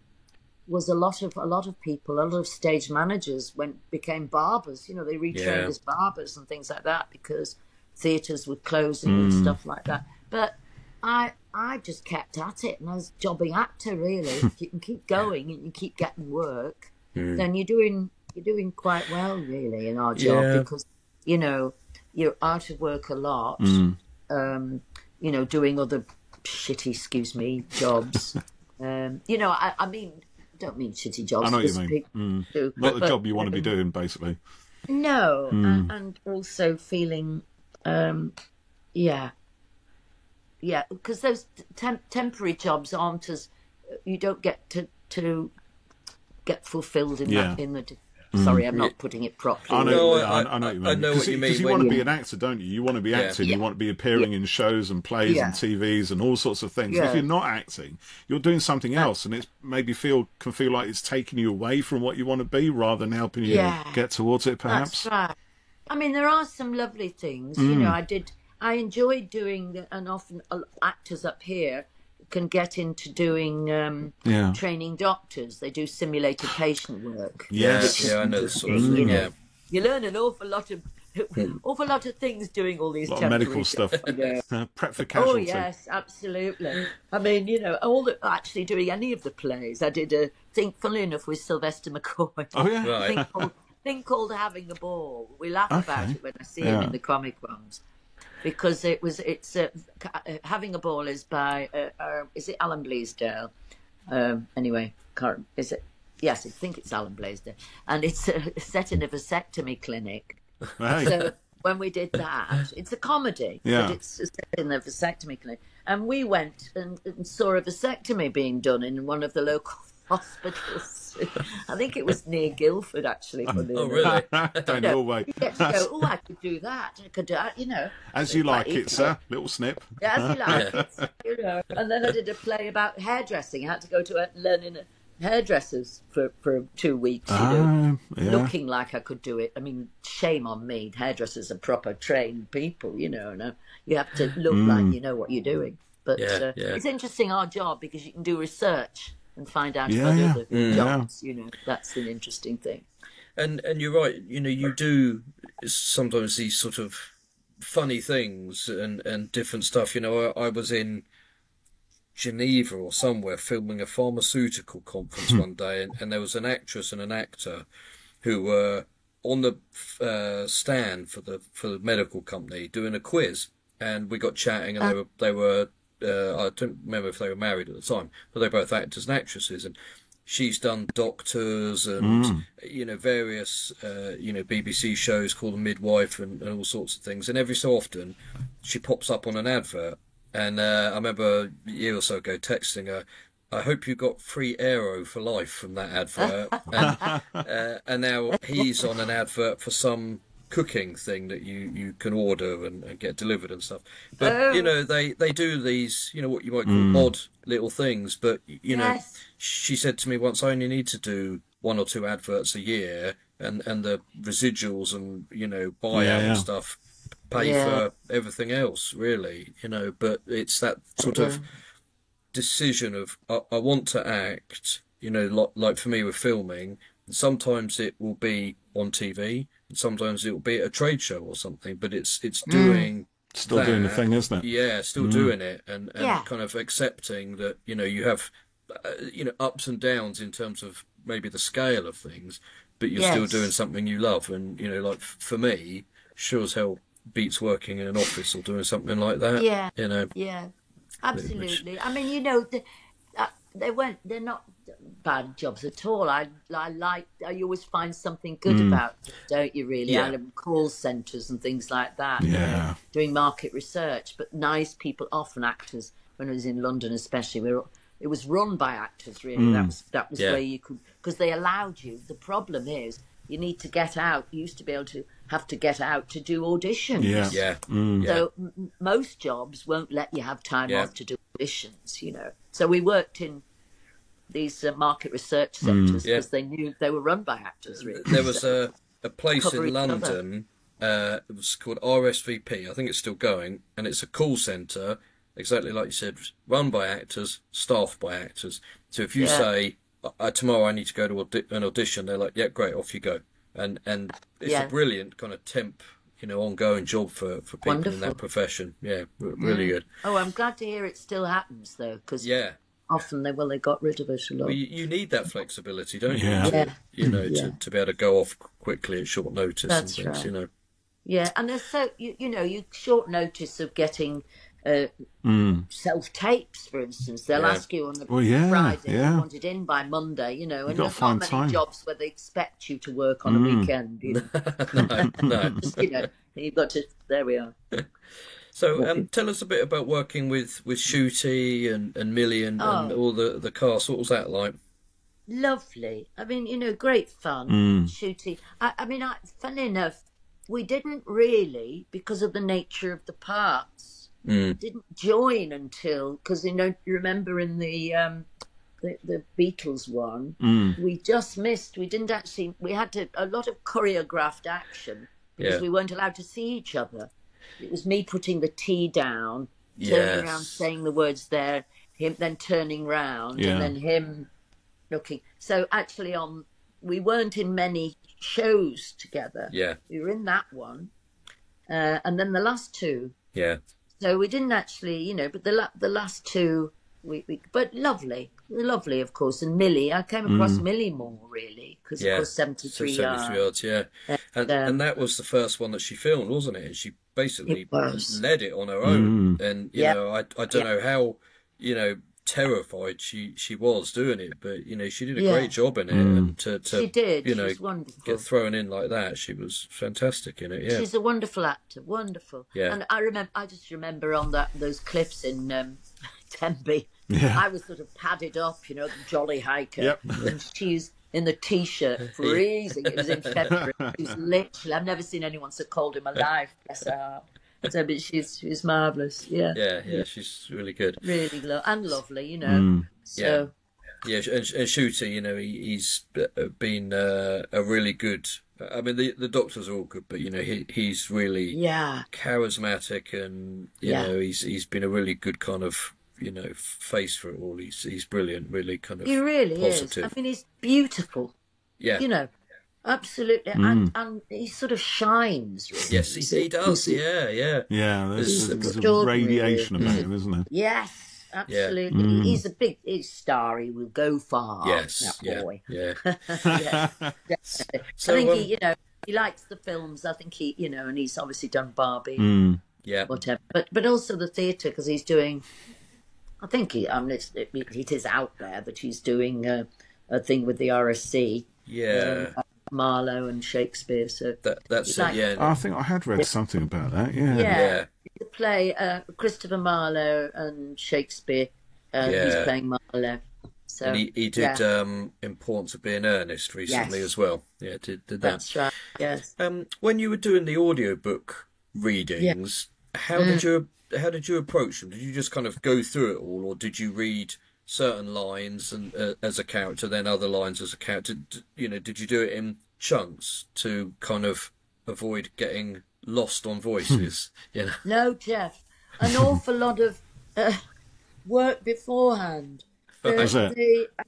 was a lot of people, a lot of stage managers became barbers, you know, they retrained as barbers and things like that because theatres were closing and stuff like that. But I just kept at it, and I was jobbing actor really. If you can keep going and you keep getting work, then you're doing quite well really in our job because, you know, you're out of work a lot. doing other shitty, excuse me, jobs. I mean, don't mean shitty jobs. I know what you mean. Not the job you want to be doing, basically. No, and also feeling, because those temporary jobs aren't as, you don't get to get fulfilled in that in the. Sorry, I'm not putting it properly. I know what you mean. I know what you mean. Because you want to be an actor, don't you? You want to be acting. You want to be appearing in shows and plays and TVs and all sorts of things. If you're not acting, you're doing something else, and it's maybe can feel like it's taking you away from what you want to be, rather than helping you get towards it. Perhaps. That's right. I mean, there are some lovely things. I enjoyed doing, and often actors up here can get into doing training doctors. They do simulated patient work. Yes, I know the sort of thing. You learn an awful lot of things doing all these medical stuff. Prep for casualty. Oh yes, absolutely. I mean, actually doing any of the plays. I did a thing, funnily enough, with Sylvester McCoy. Oh yeah, right. Thing called Having a Ball. We laugh about it when I see him in the comic ones. Because it's Having a Ball is by is it Alan Bleasdale? Anyway, is it? Yes, I think it's Alan Bleasdale, and it's set in a vasectomy clinic. Right. So when we did that, it's a comedy, but it's set in a vasectomy clinic, and we went and saw a vasectomy being done in one of the local hospitals. I think it was near Guildford, actually. Oh, really? Down Norway. You get to go, I could do that. I could do that, As you like it, sir. Little snip. Yeah, as you like it, And then I did a play about hairdressing. I had to go to learning hairdressers for 2 weeks, looking like I could do it. I mean, shame on me. Hairdressers are proper trained people, and you have to look like you know what you're doing. But it's interesting, our job, because you can do research and find out about other jobs. That's an interesting thing. And you're right. You do sometimes these sort of funny things and different stuff. I was in Geneva or somewhere filming a pharmaceutical conference one day, and there was an actress and an actor who were on the stand for the medical company doing a quiz, and we got chatting, and they were. I don't remember if they were married at the time, but they're both actors and actresses, and she's done doctors and various BBC shows called The Midwife and all sorts of things, and every so often she pops up on an advert, and I remember a year or so ago texting her, I hope you got free aero for life from that advert. And now he's on an advert for some cooking thing that you can order and get delivered and stuff. But they do these what you might call odd little things. But she said to me once, I only need to do 1 or 2 adverts a year, and the residuals and buyout and stuff pay for everything else, really. But it's that sort of decision of I want to act. Like for me with filming, sometimes it will be on TV. Sometimes it will be at a trade show or something, but it's doing doing the thing, isn't it? Yeah, still doing it, and kind of accepting that you have ups and downs in terms of maybe the scale of things, but you're still doing something you love, and like for me, sure as hell beats working in an office or doing something like that. Yeah, absolutely. I mean, they're not bad jobs at all. I like. You always find something good about it, don't you? Really, call centres and things like that. Yeah, doing market research, but nice people, often actors. When I was in London, especially, it was run by actors. Really, that was where you could, because they allowed you. The problem is you need to get out. You used to be able to have to get out to do auditions. So most jobs won't let you have time off to do auditions. So we worked in these market research centres because they knew they were run by actors. Really, there was a place in London. It was called RSVP. I think it's still going, and it's a call centre, exactly like you said, run by actors, staffed by actors. So if you say tomorrow I need to go to an audition, they're like, yeah, great, off you go. And it's a brilliant kind of temp, ongoing job for people in that profession. Yeah, really good. Oh, I'm glad to hear it still happens though, because often they got rid of it a lot. Well, you need that flexibility, don't you? To be able to go off quickly at short notice. That's and things, right. Yeah, and there's so you short notice of getting self-tapes, for instance. They'll ask you on the Friday if you want it in by Monday, and there's not many jobs where they expect you to work on a weekend. No. Just, you've got to, there we are. So tell us a bit about working with Ncuti and Millie and all the cast. What was that like? Lovely. I mean, great fun. Ncuti. Funny enough, we didn't really, because of the nature of the parts, didn't join until, because, you remember in the Beatles one, we just missed, we didn't actually, we had a lot of choreographed action because we weren't allowed to see each other. It was me putting the tea down, turning around, saying the words there, him then turning round, and then him looking. So actually we weren't in many shows together. Yeah. We were in that one. And then the last two. Yeah. So we didn't actually, but the last two, but lovely, of course. And Millie, I came across Millie more, really, because, of course, 73 yards, and that was the first one that she filmed, wasn't it? And she basically led it on her own. And, I don't know how, terrified she was doing it, but, she did a great job in it. And she did. She was wonderful. Get thrown in like that, she was fantastic in it, yeah. She's a wonderful actor, wonderful. Yeah. And I just remember on those cliffs in Tenby, I was sort of padded up, the jolly hiker, and she's in the T-shirt, freezing. It was in February. She's literally, I've never seen anyone so cold in my life, bless her heart. So, but she's marvellous, Yeah, she's really good. Really lovely, So. Yeah, and Ncuti, he's been a really good. I mean, the doctors are all good, but he's really charismatic, and he's been a really good kind of face for it all. He's brilliant, really kind of. He really positive. is. I mean, he's beautiful. Yeah. Absolutely, and he sort of shines. Really. Yes, he does. Yeah. Yeah, there's a radiation about him, isn't there? Yes. Absolutely, he's a big star. He will go far. Yes, that boy. Yeah. So, I think he likes the films. I think and he's obviously done Barbie. Whatever. But also the theatre, because he's doing. I think it is out there, but he's doing a thing with the RSC. Yeah. Marlowe and Shakespeare. So that's it. Yeah. I think I had read something about that. Yeah. The play Christopher Marlowe and Shakespeare. He's playing Marlowe. So, and he did Importance of Being Earnest recently as well. Yeah, did that. That's right. Yes. When you were doing the audiobook readings, how did you approach them? Did you just kind of go through it all, or did you read certain lines and as a character, then other lines as a character? Did you do it in chunks to kind of avoid getting lost on voices? No, Jeff. An awful lot of work beforehand. I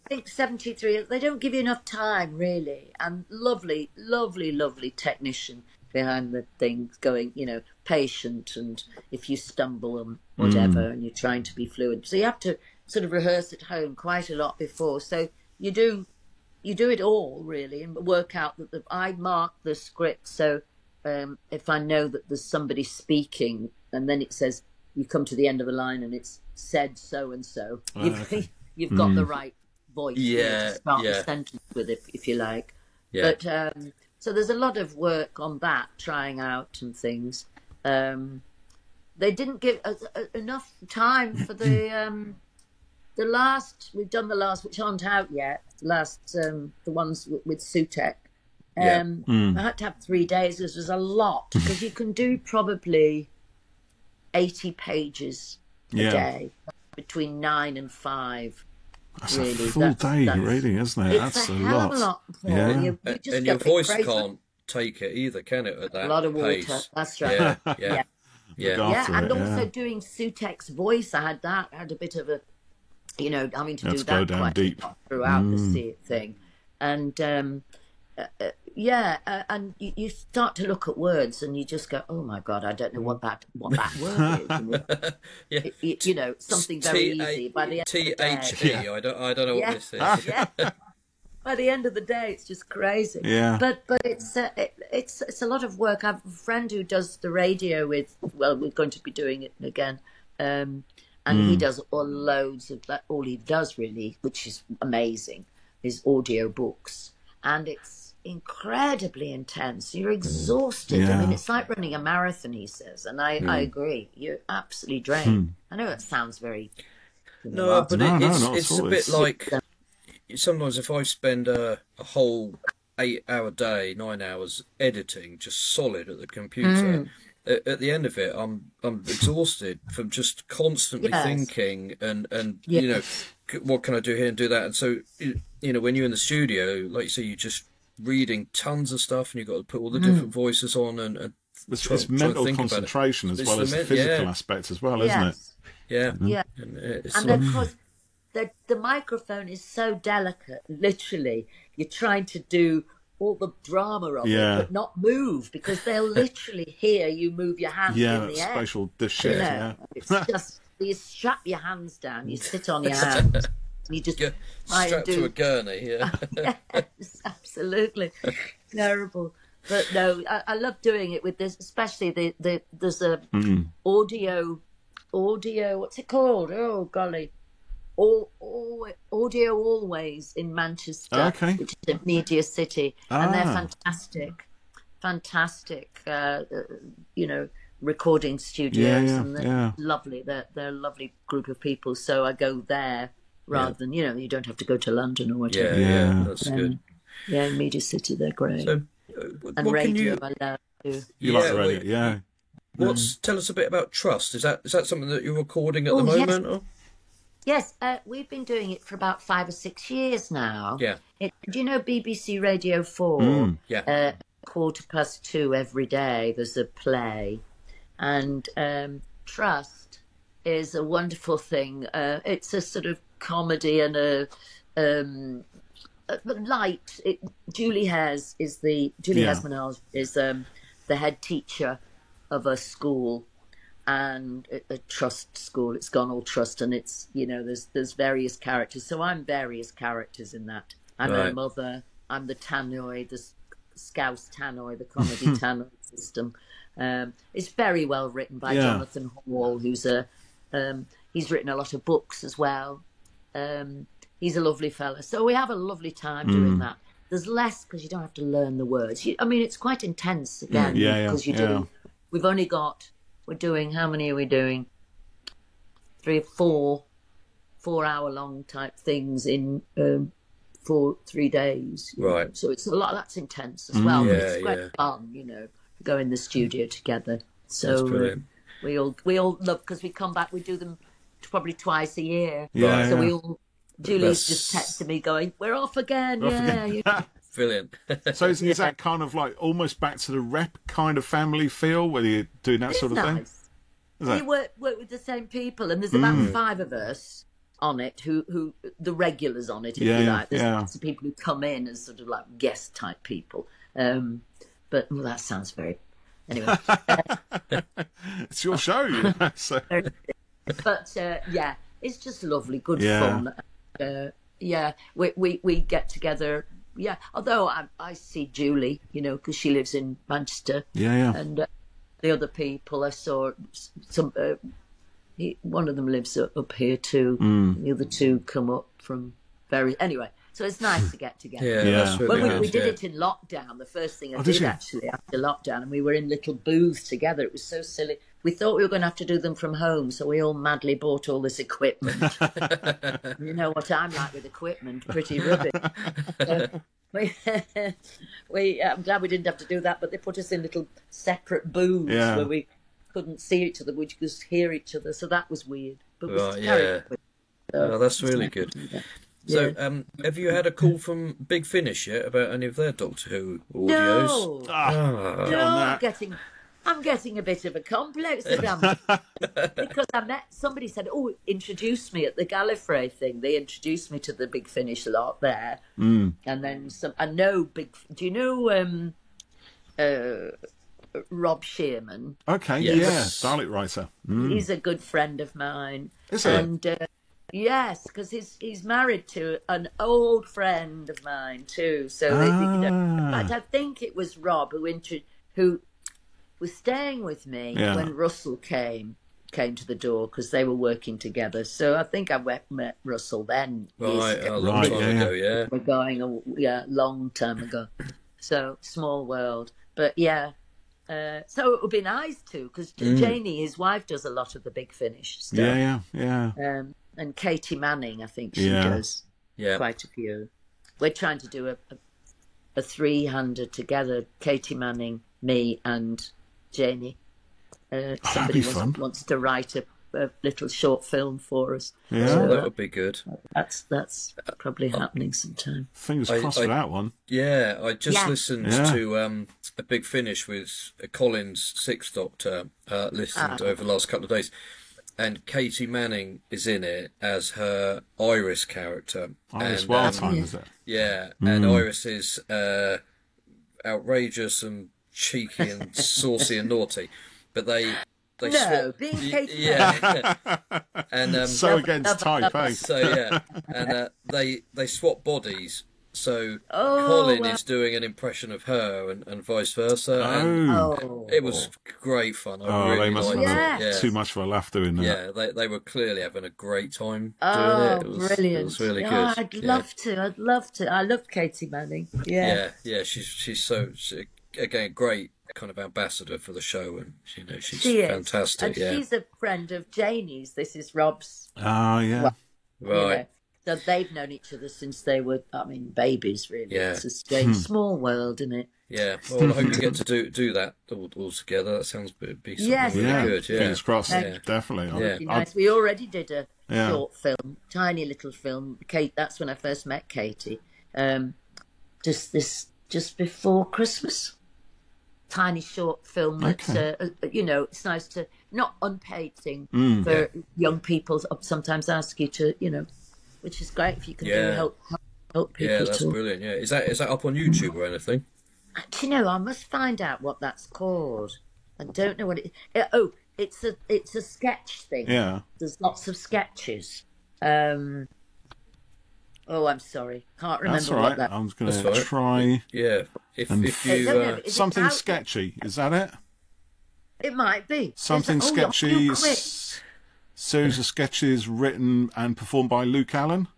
think 73. They don't give you enough time, really. And lovely, lovely, lovely technician behind the things, going, patient, and if you stumble and whatever, and you're trying to be fluent, so you have to sort of rehearse at home quite a lot before. So you do it all, really, and work out that I mark the script. So if I know that there's somebody speaking, and then it says you come to the end of the line and it's said so and so, you've got the right voice to start the sentence with, if you like. But so there's a lot of work on that, trying out and things. They didn't give enough time for the last, we've done the last, which aren't out yet, the ones with Sutek. I had to have 3 days. This was a lot, because you can do probably 80 pages a day, between 9 and 5. That's really, a full day, really, isn't it? That's a hell of a lot. You and your voice can't take it either, can it? At that a lot of water. Pace. That's right. And it, also doing Sutek's voice, I had a bit of a, having to do that quite deep throughout the thing, and and you start to look at words and you just go, oh my God, I don't know what that word is. Something very easy. By the end of the day, I don't know what this is. By the end of the day, it's just crazy. Yeah. But it's a lot of work. I have a friend who does the radio with. Well, we're going to be doing it again. And he does loads of that. All he does really, which is amazing, is audio books, and it's incredibly intense. You're exhausted. I mean, it's like running a marathon, he says, and I agree. You're absolutely drained. I know it sounds very no, but it's a bit like sometimes if I spend a whole 8-hour day, 9 hours editing, just solid at the computer. At the end of it, I'm exhausted from just constantly thinking and you know, what can I do here and do that. And so, you know, when you're in the studio, like you say, you're just reading tons of stuff, and you've got to put all the different voices on and it's mental concentration as well as the physical aspect as well, isn't it? Yeah. And of course, the microphone is so delicate. Literally, you're trying to do all the drama of it, but not move, because they'll literally hear you move your hands in the air. Spatial shit, It's just, you strap your hands down, you sit on your hands, and you just strapped to a gurney, Yes, absolutely. Terrible. But no, I love doing it with this, especially there's a audio, what's it called? Oh, golly. Audio Always in Manchester, which is a media city, and they're fantastic, you know, recording studios, and they're lovely. They're a lovely group of people. So I go there rather than, you know, you don't have to go to London or whatever. Yeah, that's good. Yeah, media city, they're great. So, and radio, I love too. You like the radio, Tell us a bit about Trust. Is that something that you're recording at the moment? Yes. Or? Yes, we've been doing it for about 5 or 6 years now. Yeah. Do you know BBC Radio 4? 2:15 every day, there's a play. And Trust is a wonderful thing. It's a sort of comedy and a light. Julie Hesmanel is the head teacher of a school, and a trust school. It's gone all trust, and it's, you know, there's various characters. So I'm various characters in that. I'm a mother. I'm the tannoy, the Scouse tannoy, the comedy tannoy system. It's very well written by Jonathan Hall, who's he's written a lot of books as well. He's a lovely fella. So we have a lovely time doing that. There's less because you don't have to learn the words. I mean, it's quite intense again because you do. We've only got. We're doing, how many are we doing? 3 or 4 hour long type things in 3 days. Right. So it's a lot. That's intense as well. But it's quite fun, you know, go in the studio together. So we all love, because we come back. We do them probably twice a year. So we all. Julie's just texting me going, "We're off again." Brilliant. So is that kind of like almost back to the Rep kind of family feel, where you're doing that sort of thing? We work with the same people, and there's about 5 of us on it who the regulars on it, if you like. There's lots of people who come in as sort of like guest type people. But that sounds very. Anyway, it's your show, you know. So. But it's just lovely, good fun. We get together. Yeah, although I see Julie, you know, because she lives in Manchester. And the other people, I saw some. One of them lives up here too. The other 2 come up from anyway. So it's nice to get together. That's really we did it in lockdown. The first thing I did actually after lockdown, and we were in little booths together. It was so silly. We thought we were going to have to do them from home, so we all madly bought all this equipment. You know what I'm like with equipment, pretty rubbish. I'm glad we didn't have to do that, but they put us in little separate booths where we couldn't see each other, we could just hear each other, so that was weird. But that's really good. So, have you had a call from Big Finish yet about any of their Doctor Who audios? No, I'm getting a bit of a complex because somebody said, introduce me at the Gallifrey thing. They introduced me to the Big Finish lot there. And then some. I know do you know Rob Shearman? Okay, Dalek writer. He's a good friend of mine. Is he? And yes, because he's married to an old friend of mine too. So in fact, I think it was Rob who was staying with me when Russell came, came to the door because they were working together. So I think I met Russell then. Right, a long time ago, yeah. We're going a long time ago. So small world. But yeah, so it would be nice too, because Janie, his wife, does a lot of the Big Finish stuff. Yeah. And Katie Manning, I think she does quite a few. We're trying to do a three-hander together, Katie Manning, me and Janie. Somebody wants to write a little short film for us. Yeah, so that would be good. That's probably happening sometime. Fingers crossed for that one. Yeah, I just listened to a Big Finish with Colin's Sixth Doctor, listened over the last couple of days. And Katie Manning is in it as her Iris character. Iris Wildtime, is it? Yeah, and Iris is outrageous and cheeky and saucy and naughty. But they swap. Being Katie yeah, and so against type, eh? So and they swap bodies. So Colin is doing an impression of her, and vice versa. And it was great fun. I really they must liked have it. too much of a laugh doing that. Yeah, they were clearly having a great time doing it. It was brilliant! It was really good. I'd love to. I love Katie Manning. Yeah. She's so again great kind of ambassador for the show, and she's fantastic. And she's a friend of Janie's. This is Rob's. Oh yeah, right. So they've known each other since they were, babies really. Yeah. It's a strange small world, isn't it? Yeah. Well, I hope you get to do that all together. That sounds be something really good. Yeah. Fingers crossed. Definitely. Yeah. Nice. We already did a short film, tiny little film. Kate. That's when I first met Katie. Just before Christmas. Tiny short film that it's nice to, not unpaid thing for young people sometimes ask you to, which is great if you can help people. Yeah, that's brilliant. Yeah, is that up on YouTube or anything? Do you know, I must find out what that's called. I don't know what it's a sketch thing. Yeah, there's lots of sketches. I'm sorry, can't remember. That's all right. What that. I'm going to try. Yeah, if you something sketchy, is that it? It might be something sketchy. Series of sketches written and performed by Luke Allen.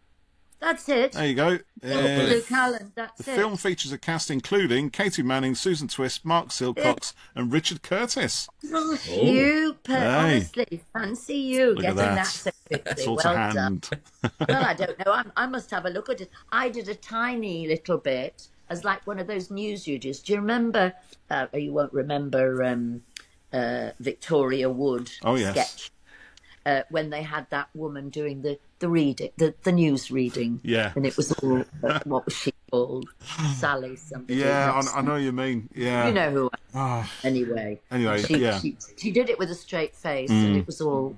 That's it. There you go. Luke Allen, that's it. The film features a cast including Katie Manning, Susan Twist, Mark Silcox, and Richard Curtis. Oh, super. Honestly, fancy you getting that so quickly. Well done. Well, I don't know. I must have a look at it. I did a tiny little bit as like one of those newsreaders. Do you remember? You won't remember Victoria Wood sketch. When they had that woman doing the reading, the news reading, and it was all what was she called? Sally something. Yeah, I know you mean. Yeah, you know who. Anyway, she did it with a straight face, and it was all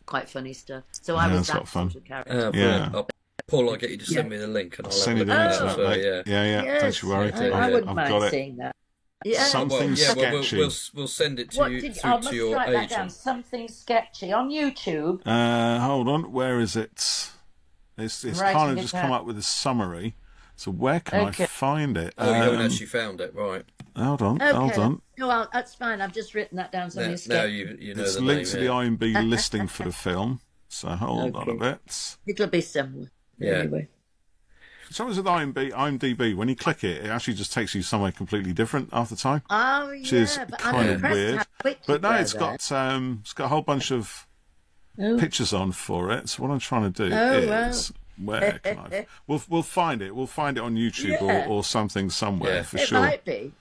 quite funny stuff. So I was that sort of character. Paul, I'll get you to send me the link, and I'll send you the link. Yes, don't you worry. I wouldn't mind seeing that. Yeah. Something sketchy. We'll send it to you through to your agent. That down. Something sketchy on YouTube. Hold on, where is it? It's kind of just come up with a summary. So where can I find it? Oh, you haven't actually found it, right? Hold on. No, that's fine. I've just written that down. Now you know it's the linked to name, the IMDb listing for the film. So hold on a bit. It'll be similar. Yeah. Anyway. So with IMDb, when you click it, it actually just takes you somewhere completely different half the time. Oh, yeah. Which is kind of weird. But no, it's got a whole bunch of pictures on for it. So what I'm trying to do is... Where can I... We'll find it. We'll find it on YouTube or something somewhere for sure. It might be.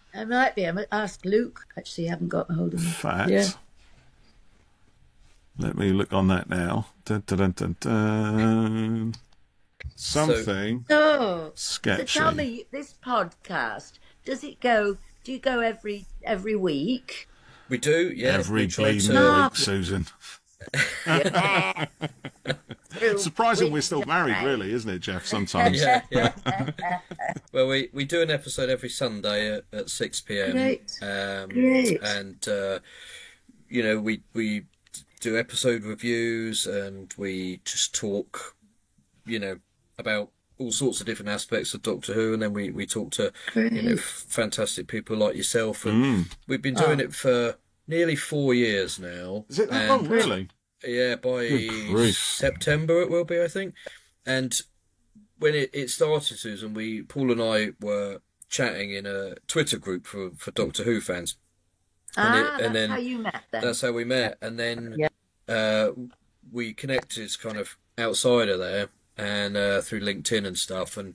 I might ask Luke. Actually, I haven't got a hold of him. In fact, let me look on that now. Dun, dun, dun, dun, dun. Something sketchy. So tell me, this podcast, do you go every week? We do, yeah. Every bleeding week, Susan. Surprising we're still married, really, isn't it, Jeff, sometimes? Yeah. Well, we do an episode every Sunday at 6 p.m. Great. And, we do episode reviews, and we just talk, about all sorts of different aspects of Doctor Who, and then we talk to fantastic people like yourself, and we've been doing it for nearly 4 years now. Is it that long, really? Yeah, by September it will be, I think. And when it started, Susan, Paul and I were chatting in a Twitter group for Doctor Who fans. That's how you met then. That's how we met. And then we connected kind of outside of there and through LinkedIn and stuff. And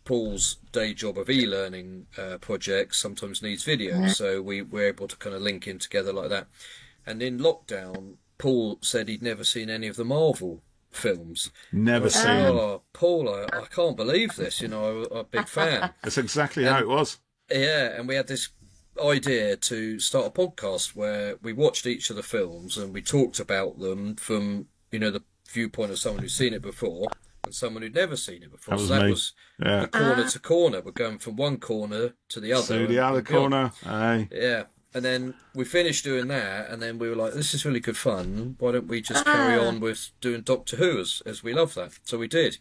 Paul's day job of e-learning projects sometimes needs video. So we were able to kind of link in together like that. And in lockdown, Paul said he'd never seen any of the Marvel films. Never seen them. Oh, Paul, I can't believe this. I'm a big fan. That's exactly how it was. Yeah, and we had this idea to start a podcast where we watched each of the films and we talked about them from, the viewpoint of someone who's seen it before and someone who'd never seen it before. That was the corner to corner. We're going from one corner to the other. To the other corner. Aye. Yeah. And then we finished doing that, and then we were like, this is really good fun. Why don't we just carry on with doing Doctor Who as we love that? So we did.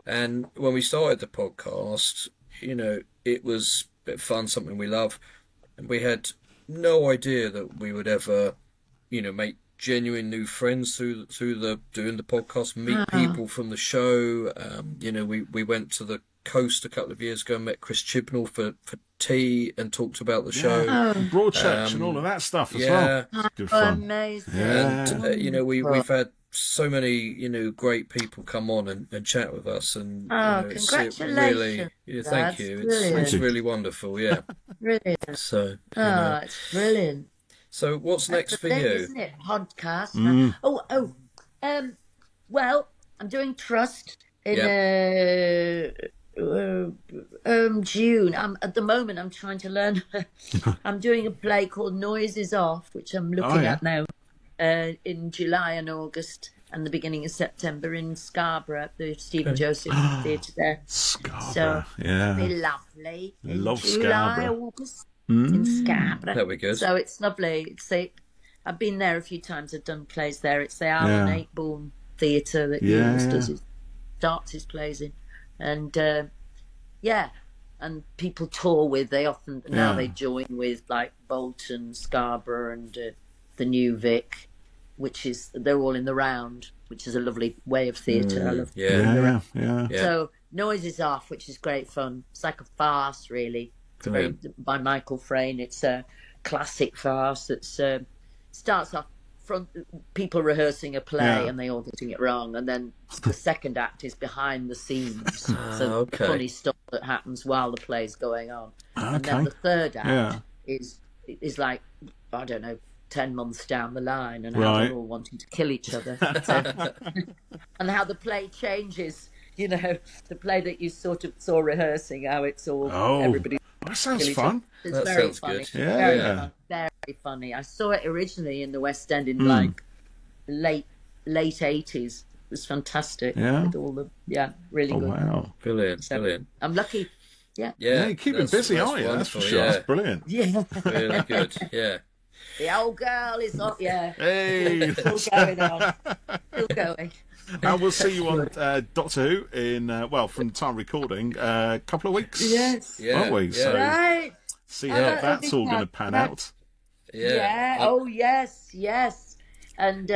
And when we started the podcast, it was a bit of fun, something we love. And we had no idea that we would ever, make genuine new friends through the doing the podcast, meet people from the show. We went to the coast a couple of years ago and met Chris Chibnall for tea and talked about the show. Broadchurch and all of that stuff as well. Good fun. Amazing. Yeah. And, we've had so many, great people come on and chat with us. And, congratulations. Really, thank you. It's really wonderful, yeah. Brilliant. So, it's brilliant. So what's next for you? Isn't it? Podcast. Well, I'm doing Trust in June. At the moment I'm trying to learn. I'm doing a play called Noises Off, which I'm looking at now in July and August and the beginning of September in Scarborough at the Stephen Joseph Theatre there. Scarborough, so it'll be lovely. Love July, Scarborough. August in Scarborough. That'll be good. So it's lovely. I've been there a few times. I've done plays there. It's the Alan Ayckbourn Theatre that he always starts his plays in. And and people tour with. They often now they join with like Bolton, Scarborough, and the New Vic, which is they're all in the round, which is a lovely way of theatre. I love yeah. So Noises Off, which is great fun. It's like a farce, really. It's by Michael Frayn. It's a classic farce that starts off people rehearsing a play and they all getting it wrong, and then the second act is behind the scenes, so funny stuff that happens while the play's going on, and then the third act is like, I don't know, 10 months down the line, and how they're all wanting to kill each other. And how the play changes, the play that you sort of saw rehearsing, how it's all everybody. That sounds fun. It's very funny. Good. Very fun. Very funny. I saw it originally in the West End in like late 80s. It was fantastic. Yeah. With all the really good. Wow. Brilliant. So, Brilliant. I'm lucky. Yeah. You're keeping busy, aren't you? That's for sure. That's brilliant. Yeah. Really good. Yeah. The old girl is not. Yeah. Hey. Still going on. Still going. And we'll see you on Doctor Who in from time recording a couple of weeks. Yes. Won't we? So Right. see how that's all going to pan out. Yeah. Oh yes. And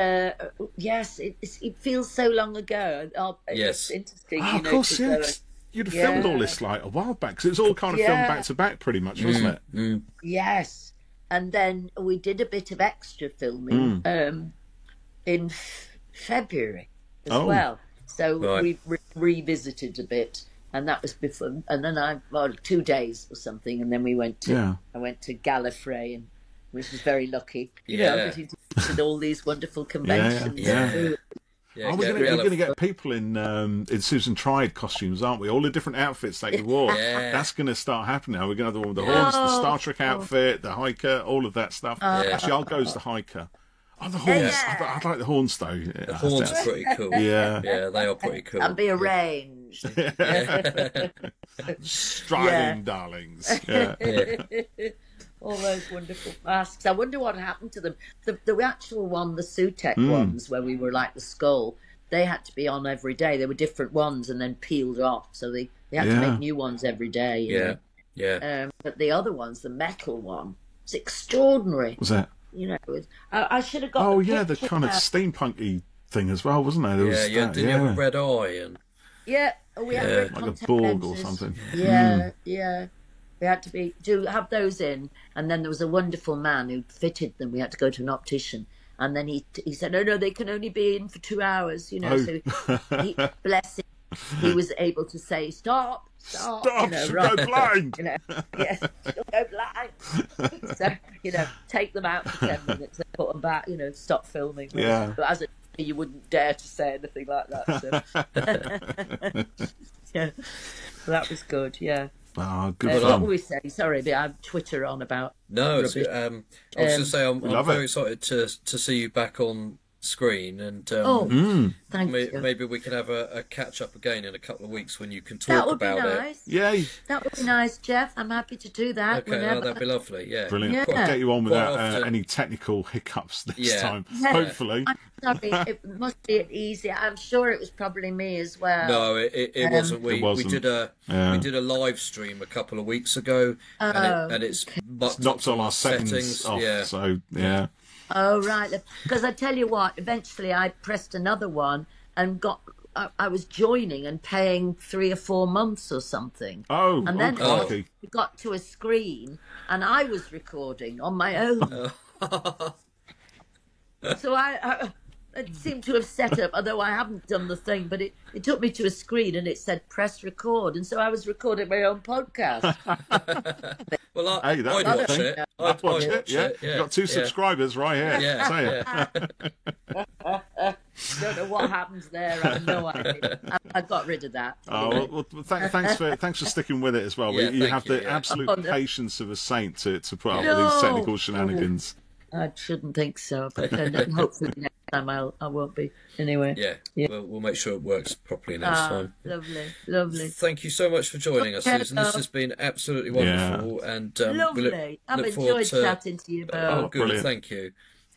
yes, it feels so long ago. It's interesting. Of course, you'd have filmed all this like a while back, because it was all kind of filmed back to back, pretty much, wasn't it? Yes, and then we did a bit of extra filming in February as well. So we revisited a bit, and that was before. And then 2 days or something, and then we went to I went to Gallifrey, and which was very lucky. Getting to all these wonderful conventions. We're going to get people in Susan Triad costumes, aren't we? All the different outfits that you wore. That's going to start happening now. We're going to have the one with the horns, the Star Trek outfit, the hiker, all of that stuff. Actually, I'll go as the hiker. Oh, the horns. I'd like the horns, though. The horns are pretty cool. Yeah, they are pretty cool. And be arranged. Striding darlings. All those wonderful masks. I wonder what happened to them. The actual one, the Sutek ones, where we were like the skull, they had to be on every day. They were different ones and then peeled off. So they had to make new ones every day. You know? Yeah. But the other ones, the metal one, it's extraordinary. Was that? You know, it was, I should have got. Oh yeah, the kind of steampunky thing as well, wasn't there? There was didn't you have a red eye and? Yeah, we had like a Borg or something. Yeah, yeah. We had to have those in, and then there was a wonderful man who fitted them. We had to go to an optician, and then he said, "Oh no, they can only be in for 2 hours." You know, so bless him, he was able to say, "Stop, Stop, you know, she'll right, go blind." You know, yes, she'll go blind. So you know, take them out for 10 minutes and put them back. You know, stop filming. Yeah. But as a you wouldn't dare to say anything like that. So. Yeah, well, that was good. Yeah. Oh, good What fun. were we saying? Sorry, but I'm Twitter on about. No, I was going to say I'm very excited to see you back on screen, and thank you. Maybe we can have a catch up again in a couple of weeks when you can talk about it. That would be nice. Yay! That would be nice, Jeff. I'm happy to do that. Okay, whenever. that'd be lovely. Yeah, Brilliant. Yeah. I'll get you on without often. any technical hiccups this time. Yeah. Hopefully. I'm sorry, it must be easy. I'm sure it was probably me as well. No, it wasn't. It wasn't. We did a live stream a couple of weeks ago, and it's Knocked all our settings off. Yeah. So yeah. Oh right, because I tell you what, eventually I pressed another one and I was joining and paying 3 or 4 months or something. Oh, and then crikey. we got to a screen and I was recording on my own. So it seemed to have set up, although I haven't done the thing, but it took me to a screen and it said press record, and so I was recording my own podcast. Well, Hey, that's I'd watch it. I'd watch it. Yeah. Yeah. You got 2 subscribers right here. Yeah. Don't know what happens there. I have no idea. I got rid of that. Oh, well, thanks for sticking with it as well. Yeah, You have thank the you, absolute patience of a saint to put up with these technical shenanigans. I shouldn't think so, but then hopefully next time I won't be. Anyway. Yeah. We'll make sure it works properly next time. Lovely. Thank you so much for joining us, Susan. This has been absolutely wonderful, and lovely. I've enjoyed chatting to you both. Oh, good. Brilliant. Thank you.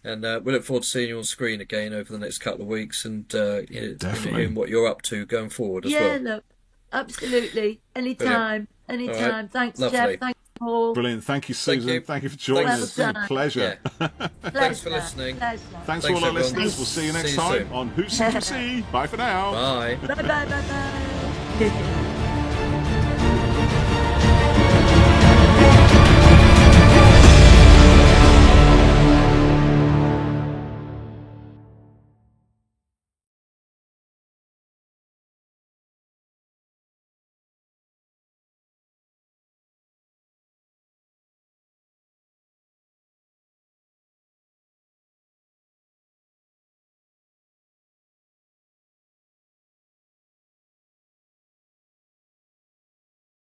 And we look forward to seeing you on screen again over the next couple of weeks, and hearing what you're up to going forward as well. Yeah, no, absolutely. Anytime. Right. Thanks, Lovely. Jeff. Thanks, Paul. Brilliant. Thank you, Susan. Thank you for joining us. It's been a pleasure. Yeah. Thanks for listening. Thanks to all our everyone. listeners. We'll see you next See you time soon. on Who's CQC. Bye for now. Bye. Bye.